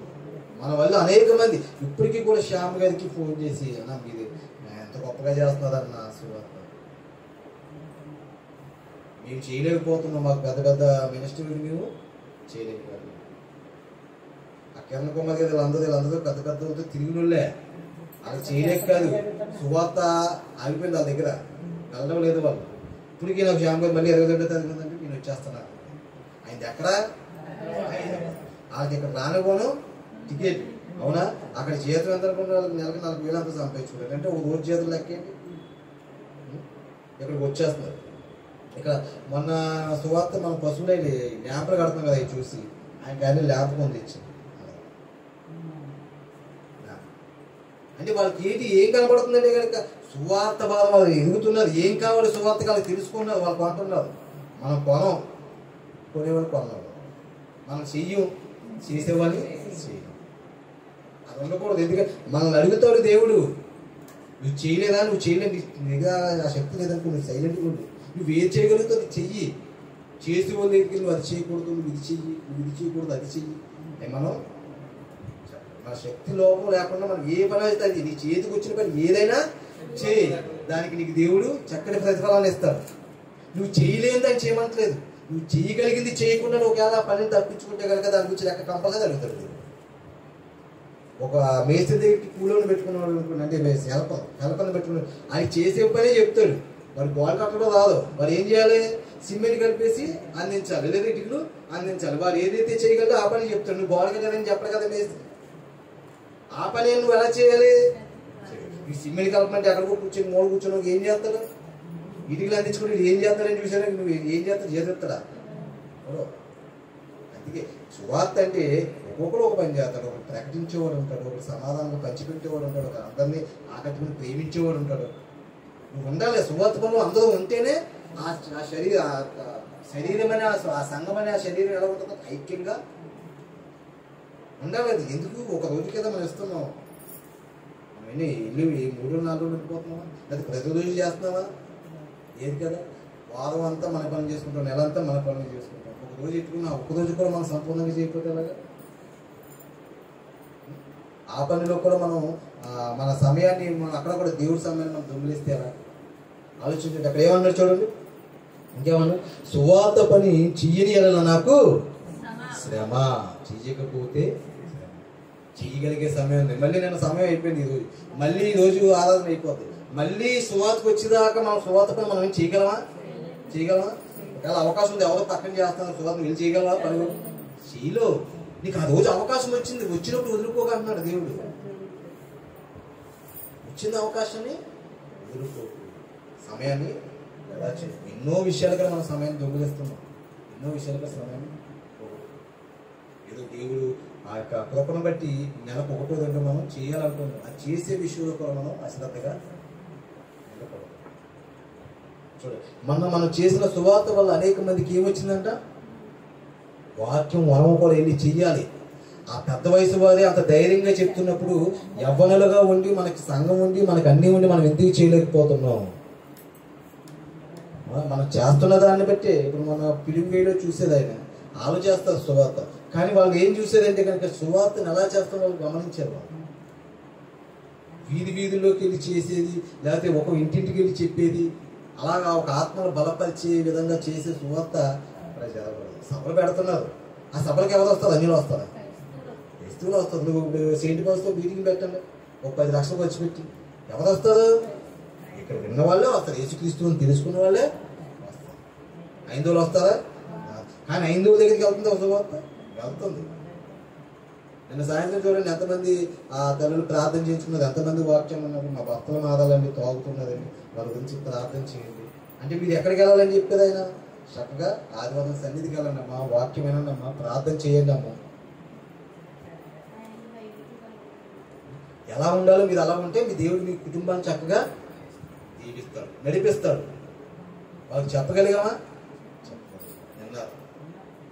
మన వల్ల అనేక మంది ఇప్పటికీ కూడా శ్యామ్ గారికి ఫోన్ చేసి, అన్న మీది ఎంత గొప్పగా చేస్తున్నారన్న సువార్త, మేము చేయలేకపోతున్నాం, మాకు పెద్ద పెద్ద మినిస్టర్లు మేము చేయలేకపోతున్నాం. ఆ కిరణ్ కుమార్ గారు వీళ్ళందరూ పెద్ద పెద్దలతో తిరిగినోళ్ళే. అది చేయలేక కాదు, సువార్త ఆగిపోయింది వాళ్ళ దగ్గర, వెళ్ళడం లేదు వాళ్ళు. ఇప్పటికీ నాకు శ్యామ్ గారు మళ్ళీ 22వ తారీఖు అంటే నేను వచ్చేస్తున్నాను. ఆయన ఎక్కడ వాళ్ళకి ఇక్కడ రానివ్వను టికెట్. అవునా? అక్కడ జీతం ఎంత అనుకుంటే వాళ్ళకి నెలకు 4,000 అంతా సంపాదించుకుంటారు. అంటే ఓ రోజు జీతం లెక్కేంటి. ఇక్కడికి వచ్చేస్తున్నారు. ఇక మొన్న సువార్త మన పశువులు ల్యాంపులు కడుతున్నాం కదా, అవి చూసి ఆయన కానీ ల్యాంప్ పొంది ఇచ్చింది. అంటే వాళ్ళకి ఏంటి ఏం కనబడుతుందంటే కనుక సువార్త బాధ వాళ్ళు ఎదుగుతున్నారు. ఏం కావాలి సువార్త వాళ్ళకి తెలుసుకున్నారు, వాళ్ళు కొంటున్నారు. మనం కొనం, కొనేవాళ్ళు కొన్నాం. మనం చెయ్యం, చేసేవాళ్ళు చెయ్యం. అది ఉండకూడదు. ఎందుకంటే మనల్ని అడుగుతాడు దేవుడు, నువ్వు చేయలేదా, నువ్వు చేయలేదు, నిజంగా ఆ శక్తి లేదనుకో, నువ్వు సైలెంట్గా ఉండు. నువ్వు ఏది చేయగలుగుతావు అది చెయ్యి. చేసే వాళ్ళ దగ్గరికి నువ్వు అది చేయకూడదు, నువ్వు ఇది చెయ్యి, నువ్వు ఇది చేయకూడదు, అది చెయ్యి. మనం మన శక్తి లోపం లేకుండా మనం ఏ పని అయితే అది నీ చేతికి వచ్చిన పని ఏదైనా చేయి. దానికి నీకు దేవుడు చక్కని ప్రతిఫలాన్ని ఇస్తాడు. నువ్వు చేయలేని దాన్ని చేయమంటలేదు. నువ్వు చేయగలిగింది చేయకుండా నువ్వు ఒకవేళ పనిని తప్పించుకుంటే కనుక దాని గురించి లెక్క కంపల్సరీ అడుగుతాడు. ఒక మేస్త్రి దగ్గరికి కూలోని పెట్టుకున్నాడు అనుకోండి, అంటే హెల్పర్ని పెట్టుకున్నాడు, ఆయన చేసే పనే చెప్తాడు. మరి గోడ కట్టడం రాదు, మరి ఏం చేయాలి? సిమెంట్ కలిపేసి అందించాలి, లేదా ఇటుకలు అందించాలి. వారు ఏదైతే చేయగలదో ఆ పని చెప్తాడు. నువ్వు గోడ కట్టాలని చెప్పడు కదా మేస్త్రి. ఆ పని నువ్వు ఎలా చేయాలి? ఈ సిమెంట్ కలపమంటే ఎక్కడికో కూర్చొని మూడు కూర్చొని ఏం చేస్తాడు? ఇటుకలు అందించుకుంటే ఏం చేస్తాడని చూసారా? నువ్వు ఏం చేస్తాడు? చేస్తాడా? అందుకే సువార్త అంటే ఒక్కొక్కరు ఒక పని చేస్తాడు. ఒకరు ప్రకటించేవాడు ఉంటాడు, ఒకరు సమాధానంగా పంచిపెట్టేవాడు ఉంటాడు, ఒక అందరినీ ఆకట్టుకుని ప్రేమించేవాడు ఉంటాడు. నువ్వు ఉండాలి. సువార్త పనులు అందరూ ఉంటేనే ఆ శరీరం అనే ఆ సంఘం అనే ఆ శరీరం ఎలా ఉంటుందో ఐక్యంగా ఉండాలి. అది ఎందుకు ఒక రోజు కదా మనం ఇస్తున్నాం. అవన్నీ ఇల్లు 3-4 రోజులు వెళ్ళిపోతున్నావా, లేదా ప్రతిరోజు చేస్తున్నావా? ఏది కదా, వారం అంతా మన పని చేసుకుంటాం, నెల అంతా మన పనులు చేసుకుంటాం. ఒక రోజు ఎట్టుకున్నా ఒక్క రోజు కూడా మనం సంపూర్ణంగా చేయకపోతే ఎలాగా? ఆ పనిలో కూడా మనం మన సమయాన్ని మనం అక్కడ కూడా దేవుడి సమయాన్ని మనం దొంగిలిస్తే ఎలా? ఆలోచించండి. అక్కడ ఏమన్నాడు చూడండి, ఇంకేమన్నా, సువార్త పని చెయ్యని ఎడల నాకు శ్రమ, చెయ్యకపోతే చేయగలిగే సమయం ఉంది. మళ్ళీ నేను సమయం అయిపోయింది ఈరోజు, మళ్ళీ ఈరోజు ఆరాధన అయిపోతుంది, మళ్ళీ సువార్తకు వచ్చేదాకా మనం సువార్త పని మనం ఏం చేయగలమా? ఒకవేళ అవకాశం ఉంది, ఎవరో పక్కన చేస్తాను సువార్త వెళ్ళి చేయగలవా? పని చేయలో. నీకు ఆ రోజు అవకాశం వచ్చింది, వచ్చినప్పుడు వదులుకోగంటున్నాడు దేవుడు. వచ్చిన అవకాశాన్ని వదులుకో, సమయాన్ని ఎలా చేయాలి. ఎన్నో విషయాలుగా మనం సమయాన్ని దొంగిలిస్తున్నాం, ఎన్నో విషయాలుగా సమయాన్ని. ఏదో దేవుడు ఆ యొక్క కృపను బట్టి నెలకు 1-2 మనం చేయాలనుకుంటున్నాం, అది చేసే విషయంలో కూడా మనం అశ్రద్ధగా ఉండకూడదు. చూడండి, మనం చేసిన సువార్త వల్ల అనేక మందికి ఏమొచ్చిందంట? వాక్యం మనము కూడా వెళ్ళి చెయ్యాలి. ఆ పెద్ద వయసు వారే అంత ధైర్యంగా చెప్తున్నప్పుడు యవ్వనులుగా ఉండి మనకి సంఘం ఉండి మనకి అన్నీ ఉండి మనం ఎందుకు చేయలేకపోతున్నాం? మనం చేస్తున్న దాన్ని బట్టి ఇప్పుడు మన ఫిలిం వేలో చూసేది ఆయన వాళ్ళు చేస్తారు సువార్త, కానీ వాళ్ళు ఏం చూసేదంటే కనుక సువార్తను ఎలా చేస్తారో వాళ్ళు గమనించారు. వాళ్ళు వీధుల్లోకి వెళ్ళి చేసేది, లేకపోతే ఒక ఇంటింటికి వెళ్ళి చెప్పేది, అలాగా ఒక ఆత్మను బలపరిచే విధంగా చేసే సువార్త సభలు పెడుతున్నారు. ఆ సభలకు ఎవరు వస్తారు? అన్నిలో వస్తారు, క్రైస్తవులు వస్తారు. నువ్వు సెయింట్ పాస్తో మీటింగ్ పెట్టండి, ఒక 10 లక్షలు ఖర్చు పెట్టి ఎవరు వస్తారు? ఇక్కడ విన్న వాళ్ళే వస్తారు, యేసుక్రీస్తుని తెలుసుకున్న వాళ్ళే వస్తారు. ఐందోలు వస్తారా? కానీ ఐందోల దగ్గరికి వెళ్తుంది ఒక సువార్త, వెళ్తుంది. నిన్న సాయంత్రం చూడండి ఎంతమంది ఆ తల్లులు ప్రార్థన చేయించుకున్నారు, ఎంతమంది వాక్యం ఉన్నారు, మా భర్తలు మారాలండి, తాగుతున్నదండి, వాళ్ళ గురించి ప్రార్థన చేయండి అంటే మీరు ఎక్కడికి వెళ్ళాలని చెప్పేది ఆయన? చక్కగా ఆదివారం సన్నిధికి వెళ్ళండి అమ్మా, వాక్యం వినండి అమ్మా, ప్రార్థన చేయండి అమ్మా. ఎలా ఉండాలో మీరు అలా ఉంటే మీ దేవుడు మీ కుటుంబాన్ని చక్కగా దీవిస్తాడు, నడిపిస్తాడు. వాళ్ళకి చెప్పగలిగామా? విన్నారు.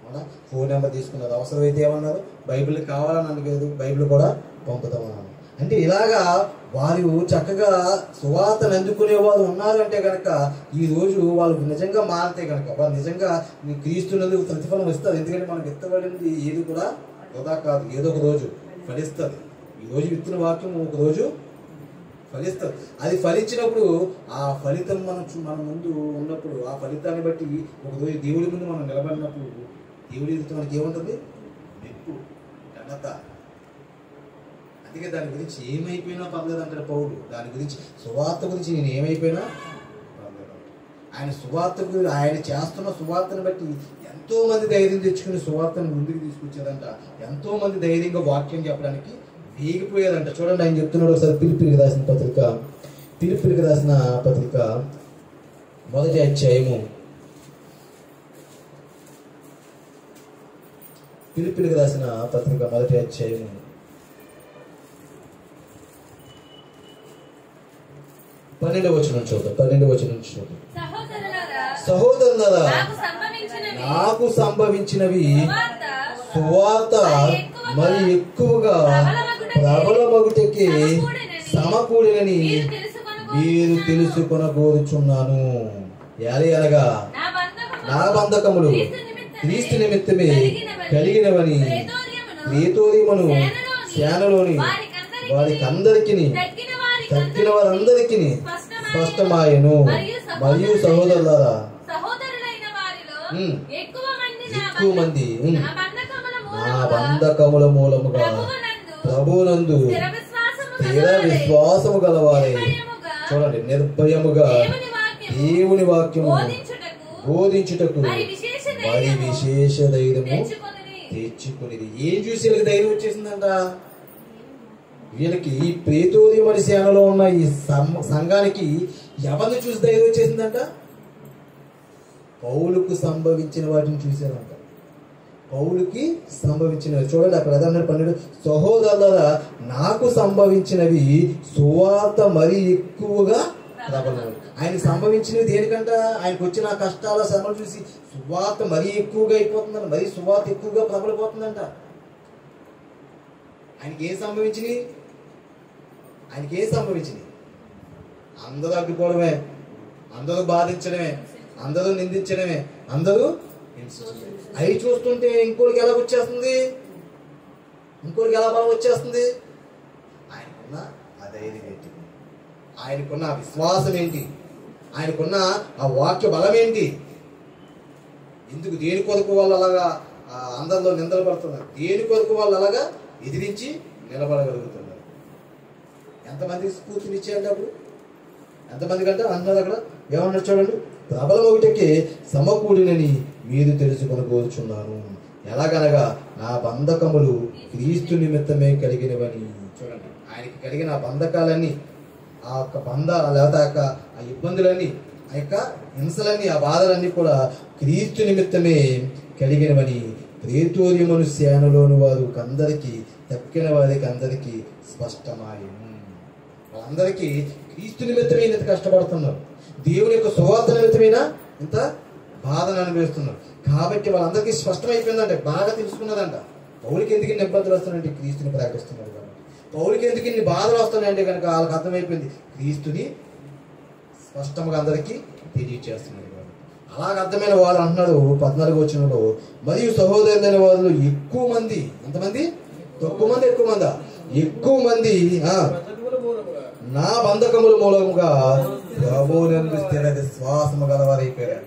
అవునా? ఫోన్ నెంబర్ తీసుకున్నారు, అవసరమైతే ఏమన్నారు? బైబిల్ కావాలని అడగలేదు, బైబిల్ కూడా పంపుతామన్నారు. అంటే ఇలాగా వారు చక్కగా సువార్తను అందుకునే వారు ఉన్నారంటే కనుక ఈ రోజు వాళ్ళు నిజంగా మారితే కనుక వాళ్ళు నిజంగా క్రీస్తునందుకు ప్రతిఫలం ఇస్తారు. ఎందుకంటే మనకు విత్తబడింది ఏది కూడా వృధా కాదు, ఏదో ఒక రోజు ఫలిస్తుంది. ఈ రోజు విత్తిన వాక్యం ఒక రోజు ఫలిస్తుంది. అది ఫలించినప్పుడు ఆ ఫలితం మన ముందు ఉన్నప్పుడు ఆ ఫలితాన్ని బట్టి ఒక రోజు దేవుడి ముందు మనం నిలబడినప్పుడు దేవుడి ఎదుట మనకి ఏముంటుంది? మెప్పు, ఘనత. అందుకే దాని గురించి ఏమైపోయినా పర్లేదు అంటాడు పౌలు. దాని గురించి సువార్త గురించి నేను ఏమైపోయినా పర్లేదు. ఆయన సువార్త గురించి ఆయన చేస్తున్న సువార్తను బట్టి ఎంతో మంది ధైర్యం తెచ్చుకుని సువార్తను ముందుకు తీసుకొచ్చేదంట. ఎంతో మంది ధైర్యంగా వాక్యం చెప్పడానికి వేగిపోయేదంట. చూడండి ఆయన చెప్తున్నాడు ఒకసారి ఫిలిప్పీయులకు రాసిన పత్రిక, ఫిలిప్పీయులకు రాసిన పత్రిక 1వ అధ్యాయము, ఫిలిప్పీయులకు రాసిన పత్రిక 1వ అధ్యాయము 12వ వచనం చూద్దాం. 12వ వచనం చూద్దాం. సహోదరులారా, నాకు సంభవించినవి సువార్త మరి ఎక్కువగా ప్రబలమగుటకి సమకూడినని మీరు తెలుసుకొనగోరుచున్నాను. అనగా నా బంధకములు క్రీస్తు నిమిత్తమే కలిగినవని ప్రేతోర్యమును సేనలోని వారికందరికి తక్కిన వారందరికీ స్పష్టమాయను. మరియు సహోదరులారా, ఎక్కువ మంది నా బంధకముల మూలముగా ప్రభువునందు స్థిర విశ్వాసము గలవారే. చూడండి, నిర్భయముగా దేవుని వాక్యము బోధించుటకు మరి విశేష ధైర్యము తెచ్చుకునేది. ఏం చూసి వీళ్ళకి ధైర్యం వచ్చేసిందంట? వీళ్ళకి ఈ ప్రేతోర్యం అనే సేనలో ఉన్న ఈ సంఘానికి ఎవరిని చూసి ధైర్యం వచ్చేసిందంట? పౌలుకు సంభవించిన వాటిని చూశారంట. పౌలుకి సంభవించినవి చూడండి అక్కడ 12 సహోదరులారా, నాకు సంభవించినవి సువార్త మరి ఎక్కువగా ప్రబలమైనవి. ఆయనకు సంభవించినవి దేనికంట? ఆయనకు వచ్చిన కష్టాల శ్రమలు చూసి సువార్త మరీ ఎక్కువగా అయిపోతుందంట, మరీ సువార్త ఎక్కువగా ప్రబలిపోతుందంట. ఆయనకి ఏం సంభవించినాయి? అందరూ అడ్డుకోవడమే, అందరూ బాధించడమే, అందరూ నిందించడమే, అందరూ హింసించడమే. అవి చూస్తుంటే ఇంకోటికి ఎలా వచ్చేస్తుంది? ఎలా బలం వచ్చేస్తుంది? ఆయనకున్న ఆ ధైర్యం ఏంటి? ఆయనకున్న ఆ విశ్వాసం ఏంటి? ఆయనకున్న ఆ వాక్య బలం ఏంటి? ఎందుకు, దేని కొరకు వాళ్ళు అలాగా అందరిలో నిందలు పడుతున్నారు? దేని కొరకు వాళ్ళు అలాగా ఎదిరించి నిలబడగలుగుతున్నారు? ఎంతమందికి స్ఫూర్తినిచ్చేయండి అప్పుడు? ఎంతమంది కంటే అన్నారు అక్కడ ఏమన్నారు చూడండి, ప్రబలం ఒకటికి సమకూడినని మీరు తెలుసుకొని కోరుచున్నాను. ఎలాగనగా నా బంధకములు క్రీస్తు నిమిత్తమే కలిగినవని. చూడండి, ఆయనకి కలిగిన ఆ బంధకాలన్నీ, ఆ యొక్క లేకపోతే ఆ ఇబ్బందులన్నీ, ఆ యొక్క హింసలన్నీ, ఆ బాధలన్నీ కూడా క్రీస్తు నిమిత్తమే కలిగినవని ప్రేతోర్యమును సేనలోని వారు అందరికీ, తక్కిన వారికి అందరికీ స్పష్టమాయను. వాళ్ళందరికీ క్రీస్తు నిమిత్తమే ఇంత కష్టపడుతున్నారు, దేవుని యొక్క సువార్త నిమిత్తమైన ఇంత బాధను అనుభవిస్తున్నారు. కాబట్టి వాళ్ళందరికీ స్పష్టమైపోయిందంటే, బాగా తెలుసుకున్నదంట. పౌలుకి ఎందుకు ఇన్ని ఇబ్బందులు వస్తున్నాయంటే క్రీస్తుని ప్రకటిస్తున్నారు కాబట్టి. పౌలుకి ఎందుకు ఇన్ని బాధలు వస్తున్నాయంటే కనుక వాళ్ళకి అర్థమైపోయింది, క్రీస్తుని స్పష్టంగా అందరికీ తెలియచేస్తున్నారు కాబట్టి. అలాగ అర్థమైన వారు అంటున్నాడు 14వ వచనంలో, మరియు సహోదరులైన వారు ఎక్కువ మంది, ఎంతమంది? తక్కువ మంది, ఎక్కువ మంది? ఎక్కువ మంది నా బంధకముల మూలముగా ప్రభువునందు స్థిర విశ్వాసము గలవారైపోయారు.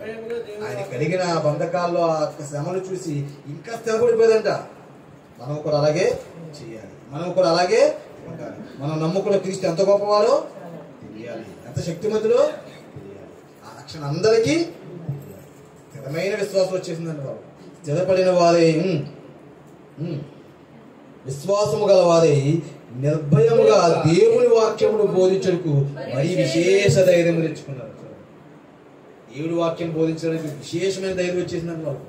ఆయన కలిగిన బంధకాల్లో ఆ శ్రమలు చూసి ఇంకా స్థిరపడిపోయిందంట. మనం కూడా అలాగే చేయాలి, మనం కూడా అలాగే ఉండాలి. మనం నమ్ముకున్న క్రీస్తు ఎంత గొప్పవారో తెలియాలి, ఎంత శక్తిమంతుడో తెలియాలి. ఆ రక్షణ అందరికీ స్థిరమైన విశ్వాసం వచ్చేసిందండి బాబు. స్థిరపడిన వారే, విశ్వాసము గల వారే నిర్భయముగా దేవుని వాక్యమును బోధించడానికి మరి విశేష ధైర్యం తెచ్చుకున్నారు. దేవుడి వాక్యం బోధించడానికి విశేషమైన ధైర్యం వచ్చేసిందని వాళ్ళు.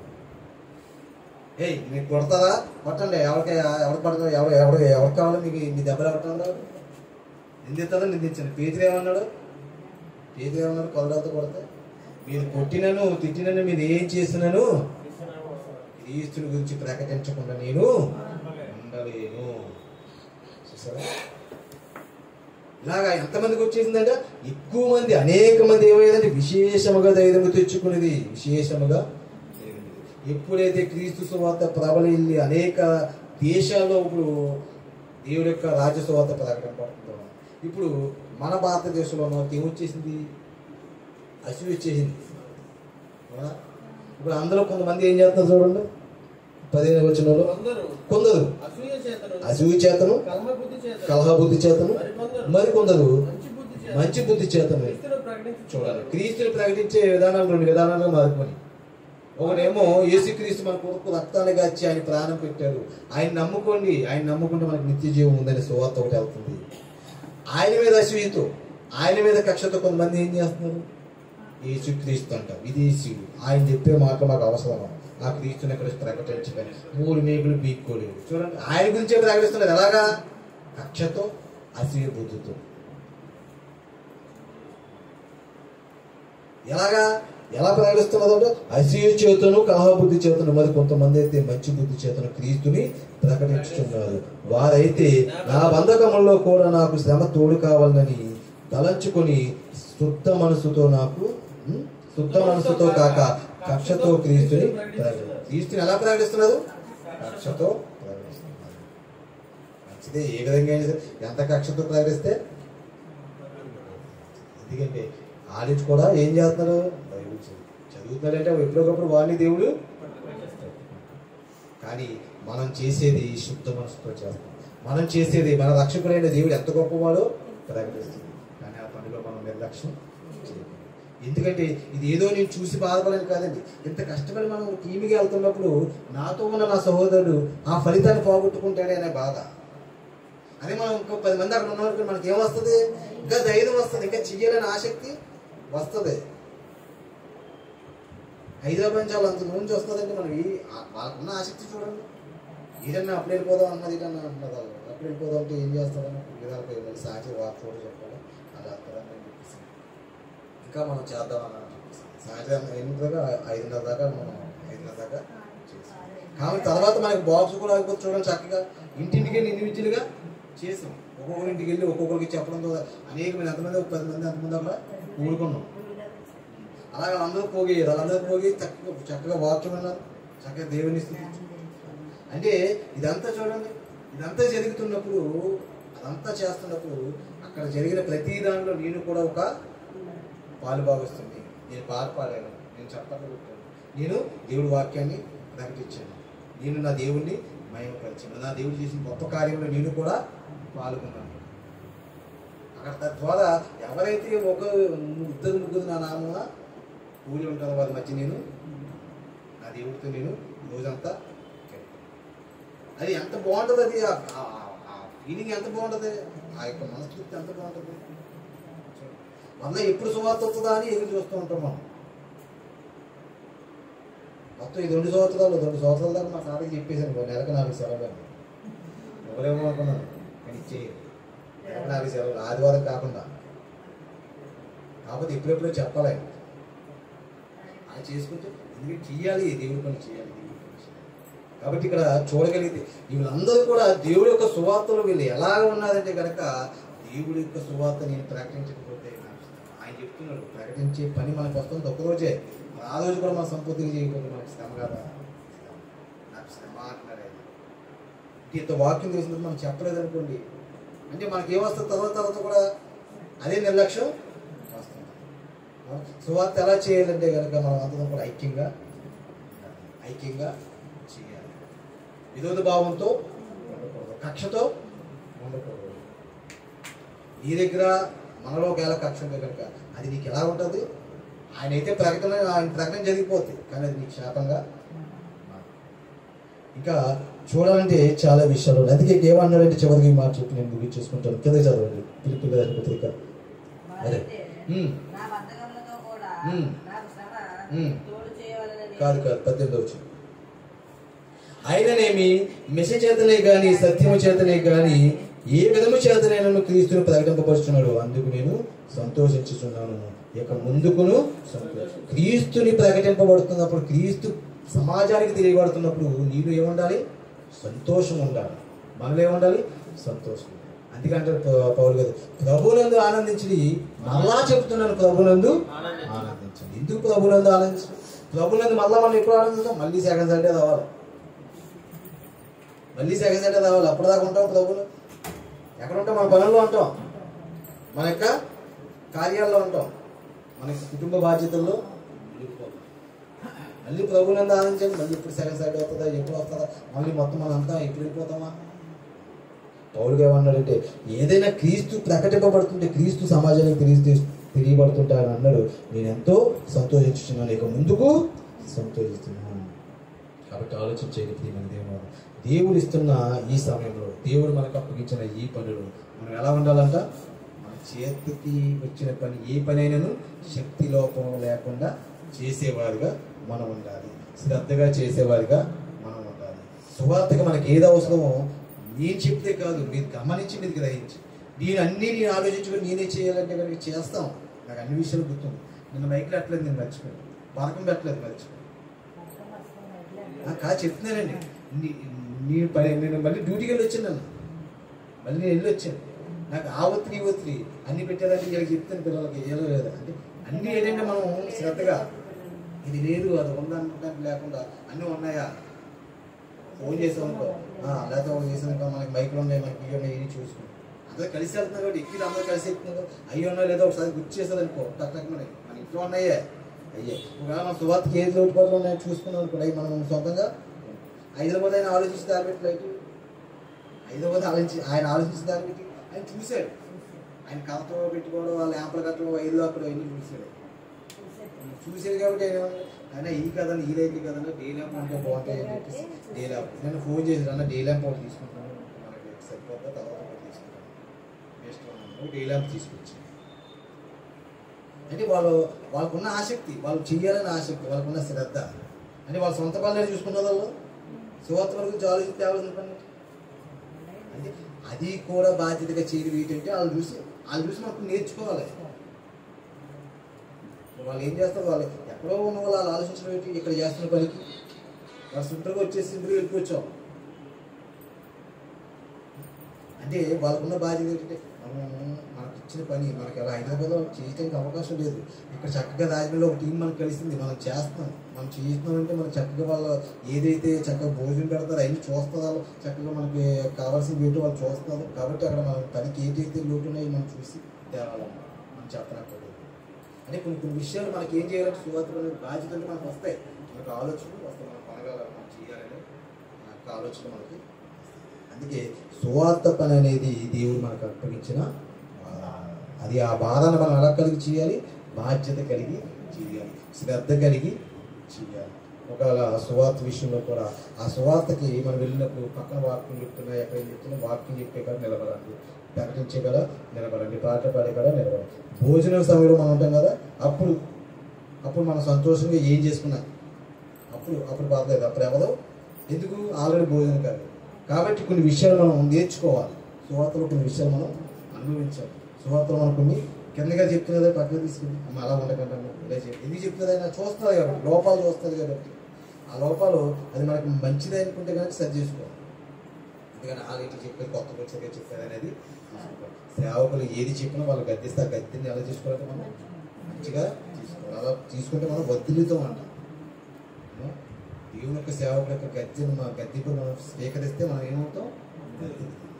మీకు కొడతారా? కొట్టండి. ఎవరు పడతారు? ఎవరు కావాలో మీకు మీ దెబ్బలు ఎవరు నిందిస్తారో నిందించండి. పేతురు ఏమన్నాడు? కొరడాలతో కొడతా. మీరు కొట్టినను తిట్టినను మీరు ఏం చేసినను క్రీస్తుని గురించి ప్రకటించకుండా నేను ఉండలేను. చూసారా? ఇలాగా ఎంతమందికి వచ్చేసిందంటే ఎక్కువ మంది, అనేక మంది ఏమైందంటే విశేషముగా ధైర్యం తెచ్చుకునేది. విశేషముగా ఎప్పుడైతే క్రీస్తు సువార్త ప్రబలి అనేక దేశాల్లో ఇప్పుడు దేవుడి యొక్క రాజ్య సువార్త ప్రకటన పడుతుందో, ఇప్పుడు మన భారతదేశంలో ఏమొచ్చేసింది? అసూయ వచ్చేసింది. ఇప్పుడు అందులో కొంతమంది ఏం చేస్తున్నారు చూడండి, 15వ వచనంలో, కొందరు అసూయ చేతను, కలహ బుద్ధి చేతను, మరి కొందరు మంచి బుద్ధి చేతను. చూడాలి, క్రీస్తుని ప్రకటించే విధానాలు 2 విధానాలుగా మారిపోయి. ఒకటేమో యేసుక్రీస్తు మన కొరకు రక్తాన్ని గాచి ఆయన ప్రాణం పెట్టారు, ఆయన నమ్ముకోండి, ఆయన నమ్ముకుంటే మనకు నిత్య జీవం ఉందని సువార్త ఒకటి అవుతుంది. ఆయన మీద అసూయతో, ఆయన మీద కక్షతో కొంతమంది ఏం చేస్తున్నారు? యేసుక్రీస్తు అంట విదేశీయుడు, ఆయన చెప్పే మాట మాకు అవసరం, ఆ క్రీస్తుని ఎక్కడ ప్రకటించలేదు, 3 మేకులు పీక్కోలేవు. చూడండి, ఆయన గురించే ప్రకటిస్తున్నారు. ఎలాగా? కక్షతో, అసూయ బుద్ధితో. ఎలా ప్రకటిస్తున్నదంటే అసూయ చేతను, కలహ బుద్ధి చేతను, మరి కొంతమంది అయితే మంచి బుద్ధి చేతను క్రీస్తుని ప్రకటించుతున్నారు. వారైతే నా బంధకములలో కూడా నాకు శ్రమ తోడు కావాలని తలంచుకొని శుద్ధ మనసుతో కాక కక్షతో క్రీస్తుని ఎలా ప్రకటిస్తున్నారు? కక్షతో ప్రకటిస్తున్నారు. మంచిదే. ఏ విధంగా ఎంత కక్షతో ప్రకటిస్తే, ఎందుకంటే ఆలోచి కూడా ఏం చేస్తున్నారు? చదువుతున్నారంటే ఎప్పుడొకప్పుడు వాడిని దేవుడు. కానీ మనం చేసేది శుద్ధ మనసుతో చేస్తాం. మనం చేసేది మన రక్షకుడైన దేవుడు ఎంత గొప్పవాడో ప్రకటిస్తుంది. కానీ ఆ పనిలో మనం నిర్లక్ష్యం చేయకూడదు. ఎందుకంటే ఇది ఏదో నేను చూసి బాధపడలేదు కాదండి. ఇంత కష్టపడి మనం టీవీకి వెళ్తున్నప్పుడు నాతో ఉన్న నా సహోదరుడు ఆ ఫలితాన్ని పోగొట్టుకుంటాడే అనే బాధ. అదే మనం ఇంకో 10 మంది అక్కడ ఉన్నవారికి మనకి ఏమొస్తుంది? ఇంకా ధైర్యం వస్తుంది, ఇంకా చెయ్యాలని ఆసక్తి వస్తుంది. హైదరాబాద్ నుంచి వాళ్ళు అంత నుంచి వస్తుందంటే మనకి వాళ్ళకున్న ఆసక్తి చూడండి. ఏదన్నా అప్పుడు వెళ్ళిపోదాం అన్నది, ఏదన్నా అంటున్నారు వాళ్ళు. అప్పుడు వెళ్ళిపోదాం అంటే ఏం చేస్తారని విధాలకు వెళ్ళి సాక్షి వార్త కూడా చెప్పాలి, అలా వస్తారని నేను చెప్పేసి ఇంకా మనం చేద్దామని చెప్పేసి సాయంత్రం 8 దాకా 5:30 దాకా మనం 5:30 దాకా చేస్తాం. కాబట్టి తర్వాత మనకి బాక్స్ కూడా లేకపోతే చూడండి, చక్కగా ఇంటింటికి వెళ్ళి ఇండివిజువల్గా చేసాం. ఒక్కొక్కరి ఇంటికి వెళ్ళి ఒక్కొక్కరికి చెప్పడంతో అనేకమైన ఎంతమంది, 10 మంది అంతమంది అక్కడ కూడుకున్నాం. అలాగే వాళ్ళందరూ పోగేయారు, వాళ్ళందరూ పోగి చక్కగా వాక్యం అన్నారు, చక్కగా దేవుని స్థితించారు. అంటే ఇదంతా చూడండి, ఇదంతా జరుగుతున్నప్పుడు, అదంతా చేస్తున్నప్పుడు అక్కడ జరిగిన ప్రతి దానిలో నేను కూడా ఒక పాలు భావిస్తుంది. నేను పాడాను, నేను చెప్పగలుగుతాను, నేను దేవుడి వాక్యాన్ని ప్రకటించాను, నేను నా దేవుణ్ణి మహిమపరిచాను, నా దేవుడు చేసిన గొప్ప కార్యంలో నేను కూడా పాల్గొన్నాను. అక్కడ తద్వారా ఎవరైతే ఇద్దరు ముగ్గురు నా నామమున కూలి ఉంటారో వారి మధ్య నేను నా దేవుడితో నేను రోజంతా. అది ఎంత బాగుంటుంది, అది ఆ ఫీలింగ్ ఎంత బాగుంటుంది, ఆ యొక్క మనస్తృప్తి ఎంత బాగుంటుంది. మళ్ళీ ఎప్పుడు సువార్త వస్తుందా అని ఎదురు చూస్తూ ఉంటాం మనం. మొత్తం ఈ 2 సంవత్సరాలు దాకా మా సార్కి చెప్పేసాను, నెలకు 4 సెలవులు. ఎవరేమో అనుకున్నాను, కానీ ఇచ్చేయదు. నెలకు 4 సెలవులు, ఆదివారం కాకుండా. కాకపోతే ఎప్పుడెప్పుడో చెప్పాలి, అది చేసుకుంటే ఎందుకంటే చెయ్యాలి, దేవుడి పని చేయాలి. కాబట్టి ఇక్కడ చూడగలిగితే వీళ్ళందరూ కూడా దేవుడి యొక్క సువార్తలు వీళ్ళు ఎలా ఉన్నదంటే కనుక, దేవుడి యొక్క సువార్త నేను ప్రకటించకపోతే ఆయన చెప్తున్నాడు, ప్రకటించే పని మనకు వస్తుంది ఒక్కరోజే. ఆ రోజు కూడా మనం సంపూర్తిగా చేయకపోతే మనకి శ్రమ కదా, నాకు శ్రమ అంటున్నాడు ఆయన. ఇంత వాక్యం తెలిసినప్పుడు మనం చెప్పలేదు అనుకోండి, అంటే మనకి ఏమొస్తుంది, తర్వాత కూడా అదే నిర్లక్ష్యం వస్తుంది. సువార్త ఎలా చేయాలంటే కనుక మనం అందరం కూడా ఐక్యంగా చేయాలి. విరోధ భావంతో ఉండకూడదు, కక్షతో ఉండకూడదు. నీ దగ్గర మనలో ఒకవేళ కక్ష ఉంటే కనుక అది నీకు ఎలా ఉంటుంది, ఆయన ప్రకటన జరిగిపోతుంది, కానీ అది నీకు శాపంగా. ఇంకా చూడాలంటే చాలా విషయాలు. అందుకే ఏమన్నాడంటే చివరికి మాట చెప్పి నేను ముగి చూసుకుంటాను. కింద చదవండి, పిలుపు పత్రిక. అదే కాదు 18 వచ్చి, ఆయననేమి మెస చేతనే గాని సత్యము చేతనే గాని ఏ విధము చేతనైనా క్రీస్తును ప్రకటింపబడుచున్నాడు, అందుకు నేను సంతోషించుచున్నాను. ఇక ముందుకును క్రీస్తుని ప్రకటింపబడుతున్నప్పుడు, క్రీస్తు సమాజానికి తెలియబడుతున్నప్పుడు నీలో ఏముండాలి, సంతోషం ఉండాలి. మనలో ఏముండాలి, సంతోషం. అందుకంటే పౌలు గారు ప్రభునందు ఆనందించి, మళ్ళా చెప్తున్నాను ప్రభునందు ఆనందించండి. ఎందుకు ప్రభునందు ఆనందించండి? ప్రభునందు మళ్ళా మనం ఎప్పుడు ఆనందిస్తాం, మళ్ళీ సెకండ్ సండే రావాలి, అప్పటిదాకా ఉంటాం ప్రభులు. ఎక్కడ ఉంటాం, మన పనుల్లో ఉంటాం, మన యొక్క కార్యాల్లో ఉంటాం, మన కుటుంబ బాధ్యతల్లో మళ్ళీ ప్రభునందు ఆనందించండి. మళ్ళీ ఎప్పుడు సెకండ్ సండే వస్తుందా, ఎప్పుడు వస్తుందా, మళ్ళీ మొత్తం మనంతా ఎప్పుడు వెళ్ళిపోతామా? పౌలుగా ఏమన్నాడంటే, ఏదైనా క్రీస్తు ప్రకటింపబడుతుంటే, క్రీస్తు సమాజానికి తెలియబడుతుంటే అని అన్నాడు, నేను ఎంతో సంతోషించున్నాను, ఇక ముందుకు సంతోషిస్తున్నాను. కాబట్టి ఆలోచించేది దేవుడు ఇస్తున్న ఈ సమయంలో, దేవుడు మనకు అప్పగించిన ఈ పనులు మనం ఎలా ఉండాలంట, మన చేతికి వచ్చిన పని ఏ పని అయినను శక్తి లోపం లేకుండా చేసేవారుగా మనం ఉండాలి, శ్రద్ధగా చేసేవారిగా మనం ఉండాలి. సువార్తగా మనకి ఏది అవసరమో నేను చెప్తే కాదు, మీరు గమనించి, మీరు గ్రహించి, నేను ఆలోచించుకొని నేనే చేయాలంటే కనుక చేస్తాం. నాకు అన్ని విషయాలు గుర్తుంది. నిన్న మైక్ పెట్టలేదు, నేను మర్చిపోయాను, పానకం పెట్టలేదు, మర్చిపోయాను. కాదు చెప్తున్నానండి, నేను మళ్ళీ డ్యూటీకి వెళ్ళి వచ్చాను, మళ్ళీ నేను వెళ్ళి వచ్చాను. నాకు ఆ ఒత్తిడి అన్ని పెట్టారంటే ఇలా చెప్తాను పిల్లలకి, ఏదో లేదా అంటే అన్నీ ఏంటంటే మనం శ్రద్ధగా ఇది లేదు అది ఉందనుకోవడానికి లేకుండా అన్నీ ఉన్నాయా, ఫోన్ చేసామనుకో, లేకపోతే ఫోన్ చేసామనుకో, మనకి మైక్లు ఉన్నాయి, మనకి ఇవి ఉన్నాయి, ఇవి చూసుకుంటాం. అందరూ కలిసి వెళ్తున్నారు కాబట్టి ఎక్కి అందరూ కలిసి ఎక్కుతున్నారు, అయ్యి ఉన్నాయి లేదా ఒకసారి గుర్తు చేసేదనుకో, టక్ మన ఇంట్లో ఉన్నాయే ఒకవేళ మన సువార్తకి ఏది లోటుపాట్లు ఉన్నాయో చూసుకున్నాం అనుకో, అవి మనం సొంతంగా హైదరాబాద్ ఆయన ఆలోచించి దారిపెట్టి ఫ్లైట్ హైదరాబాద్ ఆయన ఆలోచించి దారిపెట్టి ఆయన చూశాడు, ఆయన కథతో పెట్టుకోవడం, వాళ్ళ యాంపల కట్టడం, వైర్లు అక్కడ అన్నీ చూసాడు కాబట్టి ఆయన ఈ కథను ఈ రైతు కథను డే ల్యాంప్ ఉంటే బాగుంటాయి అని చెప్పేసి డే ల్యాంప్ నేను ఫోన్ చేశాను, అన్న డే ల్యాంప్ ఒకటి తీసుకుంటాను, మనకి సరిపోతా తర్వాత ఒకటి తీసుకుంటాను, బెస్ట్ డే ల్యాంప్ తీసుకొచ్చాను. అంటే వాళ్ళకున్న ఆసక్తి, వాళ్ళు చెయ్యాలని ఆసక్తి, వాళ్ళకున్న శ్రద్ధ, అంటే వాళ్ళ సొంత పనులు చూసుకున్న వాళ్ళు సువార్త వరకు ఆలోచించి తేవాల్సిన పని అంటే అది కూడా బాధ్యతగా చేయడం ఏంటంటే వాళ్ళు చూసి మనకు నేర్చుకోవాలి. వాళ్ళు ఏం చేస్తారు, వాళ్ళు ఎక్కడో ఉన్న వాళ్ళు ఆలోచించడం ఏంటి, ఇక్కడ చేస్తున్న పనికి వాళ్ళు సింపుల్గా వచ్చేసి సింపుల్గా వెళ్ళిపోవచ్చాం. అంటే వాళ్ళకున్న బాధ్యత ఏంటంటే మనకు ఇచ్చిన పని మనకి అలా హైదరాబాద్లో చేయడానికి అవకాశం లేదు. ఇక్కడ చక్కగా రాజమండ్రిలో ఒక టీం మనకు కలిసింది, మనం చేస్తున్నాం. మనం చేస్తున్నామంటే మనం చక్కగా వాళ్ళు ఏదైతే చక్కగా భోజనం పెడతారో అవన్నీ చూస్తున్నారు, చక్కగా మనకి కావాల్సిన ఏంటో వాళ్ళు చూస్తున్నారు. కాబట్టి అక్కడ మనం తనకి ఏదైతే లోటు ఉన్నాయో మనం చూసి తేవాలన్నమాట. మనం చెప్పనక్కర్లేదు. అంటే కొన్ని విషయాలు మనకి ఏం చేయాలంటే సువార్త బాధ్యతలు మనకు వస్తాయి, మనకు ఆలోచనలు వస్తాయి, మనం కొనగాలి, మనం చేయాలని ఆలోచన మనకి. అందుకే సువార్త పని అనేది దేవుడు మనకు అప్పగించిన అది. ఆ బాధను మనం ఎలా కలిగి చేయాలి? బాధ్యత కలిగి చేయాలి, శ్రద్ధ కలిగి చేయాలి. ఒకవేళ సువార్త విషయంలో కూడా ఆ సువార్తకి మనం వెళ్ళినప్పుడు పక్కన వాక్యం చెప్తున్నా, ఎక్కడ చెప్తున్నా వాక్యం చెప్పే కదా నిలబడండి, ప్రకటించే కదా నిలబడండి, పాట పాడే కదా నిలబడండి. భోజనం సమయంలో మనం ఉంటాం కదా, అప్పుడు మనం సంతోషంగా ఏం చేసుకున్నాం, అప్పుడు బాధలేదు. అప్పుడు ఎవరో ఎందుకు ఆల్రెడీ భోజనం కాదు. కాబట్టి కొన్ని విషయాలు మనం నేర్చుకోవాలి. సువార్తలో కొన్ని విషయాలు మనం అనుభవించాలి. సువార్తలో మనం కొన్ని కిందగా చెప్తున్నదే పక్కన తీసుకుని అమ్మ అలా ఉండకంటాము, ఇలా చెప్పి ఎందుకు చెప్తుంది ఆయన చూస్తుంది కాబట్టి, లోపాలు చూస్తుంది కాబట్టి ఆ లోపాలు అది మనకు మంచిది అనుకుంటే కనుక సరి చేసుకోవాలి. అందుకని వాళ్ళు ఇట్లా చెప్పేది కొత్త వచ్చేది చెప్పేది అనేది సేవకులు ఏది చెప్పినా వాళ్ళు గద్దిస్తే ఆ గద్దిని ఎలా తీసుకోవాలంటే మనం మంచిగా తీసుకోవాలి. అలా తీసుకుంటే మనం వద్దులుతాం అంటాం. దేవుని యొక్క సేవకుల యొక్క గద్దింపులు మనం స్వీకరిస్తే మనం ఏమవుతాం?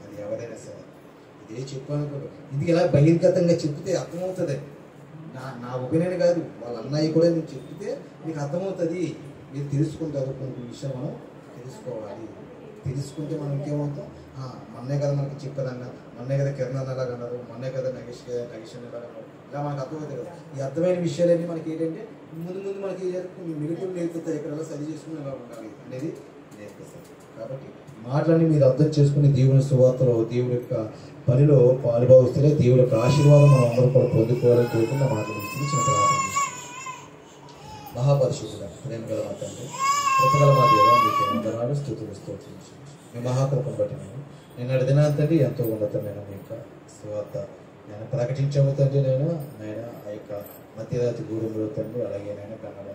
అది ఎవరైనా సరే ఇదే చెప్పాలనుకో, ఇది ఇలా బహిర్గతంగా చెప్తే అర్థమవుతుంది. నా ఒపీనియన్ కాదు, వాళ్ళ అన్నయ్య కూడా నేను చెప్తే మీకు అర్థమవుతుంది, మీరు తెలుసుకుంటారు. కొన్ని విషయం మనం తెలుసుకోవాలి. తెలుసుకుంటే మనం ఇంకేమవుతాం? మొన్నే కదా మనకి చెప్పదన్నా, మొన్నే కదా కిరణ్ అలాగ అన్నారు, మొన్నే కదా నగేష్ ఎలాగ అన్నారు, ఇలా మనకు అర్థమవుతుంది కదా. ఈ అర్థమైన విషయాలన్నీ మనకి ఏంటంటే ముందు మనకి మెరుగులు నేర్పుతాయి. ఇక్కడ ఎలా సరి చేసుకుని ఎలా ఉండాలి అనేది నేర్పిస్తాయి. కాబట్టి మాటలన్నీ మీరు అర్థం చేసుకుని దేవుని సువార్తలో దేవుడి యొక్క పనిలో పాలుభావిస్తే దేవుడి యొక్క ఆశీర్వాదం మనం అందరూ కూడా పొందుకోవాలని కోరుకున్న మాటలు చిన్న ప్రార్థన చేస్తాం. మహాపరిశుద్ధుడ ప్రేమ గల మా తండ్రి, కృపగల మా దేవ, మీకు వందనాలు, స్తుతులు, స్తోత్రాలు. మీ మహాకృపను బట్టి నిన్నటి దినాంతండి ఎంతో ఉన్నతమైన మీ యొక్క సువార్త నేను ప్రకటించవు తండ్రి. నేను ఆ యొక్క మధ్యరాత్రి గూడెంలో తండ్రి, అలాగే నేను కన్నడ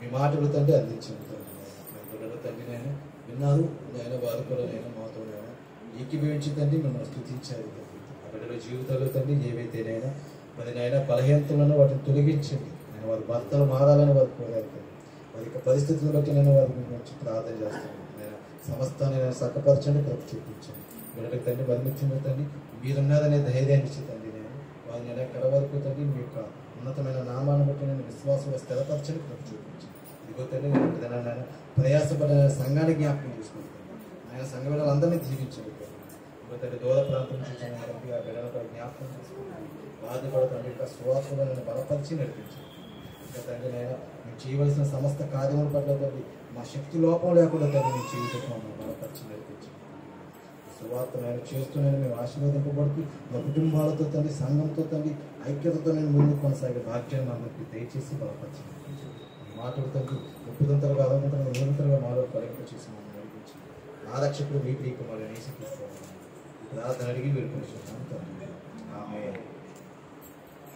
మీ మాటలు తండ్రి అందించిన తండ్రి. తండ్రి నేను విన్నారు, నేను వారు కూడా నేను మాతో నేను ఏకీభవించి తండ్రి మిమ్మల్ని స్తుతించారు. ఆ బిడ్డల జీవితాల్లో తండ్రి ఏవైతేనైనా మరి నైనా బలహీనతలను వాటిని తొలగించండి. నేను వారి భర్తలు మారాలని వారు కోరారు. వారి యొక్క పరిస్థితులను బట్టి నేను వారికి మంచి ప్రార్థన చేస్తాను. నేను సమస్తాన్ని నేను సక్కపరచండి, కృప చూపించండి. బిడ్డలకు తండ్రి మరిమిచ్చిన తండ్రి మీరున్నారనే ధైర్యాన్ని ఇచ్చి తండ్రి నేను వారిని నేను ఎక్కడ వరకు తండ్రి మీ యొక్క ఉన్నతమైన నామాన్ని బట్టి నేను విశ్వాసంలో స్థిరపరచండి, కృప చూపించండి. ఇదిగో తండ్రి నేను ప్రయాసపడిన సంఘాన్ని జ్ఞాపకం చేసుకుంటాను. ఆయన సంఘ బిడ్డలందరినీ జీవించండి. ఇదిగో తండ్రి దూర ప్రాంతం నుంచి ఆ బిడ్డలతో జ్ఞాపకం చేసుకుంటాను. బాధపడుతుంది యొక్క సువార్తలో నేను బలపరిచి నడిపించాను. ఇంకా తండ్రి నేను మేము చేయవలసిన సమస్త కార్యముల పట్ల తండ్రి మా శక్తి లోపం లేకుండా తండ్రి మేము జీవితం మమ్మల్ని బలపరిచి నడిపించాను. సువార్త నేను చేస్తున్నాను, మేము ఆశీర్వదింపబడుతూ మా కుటుంబాలతో తండ్రి, సంఘంతో తండ్రి ఐక్యతతో నేను ముందుకు కొనసాగే భాగ్యాన్ని అందరికీ దయచేసి బలపరిచింది. మాటలు తండ్రి ఒప్పుదంతలుగా అలంకరంగా నిరంతరంగా మాలో కలెక్ట్ చేసి మమ్మల్ని నడిపించి ఆరక్షకుడు మీ ప్రియకుమారుని నేసిపిస్తాను. ప్రార్థన అడిగి వేడుకొని చూస్తాను తండ్రి. ఆమేన్.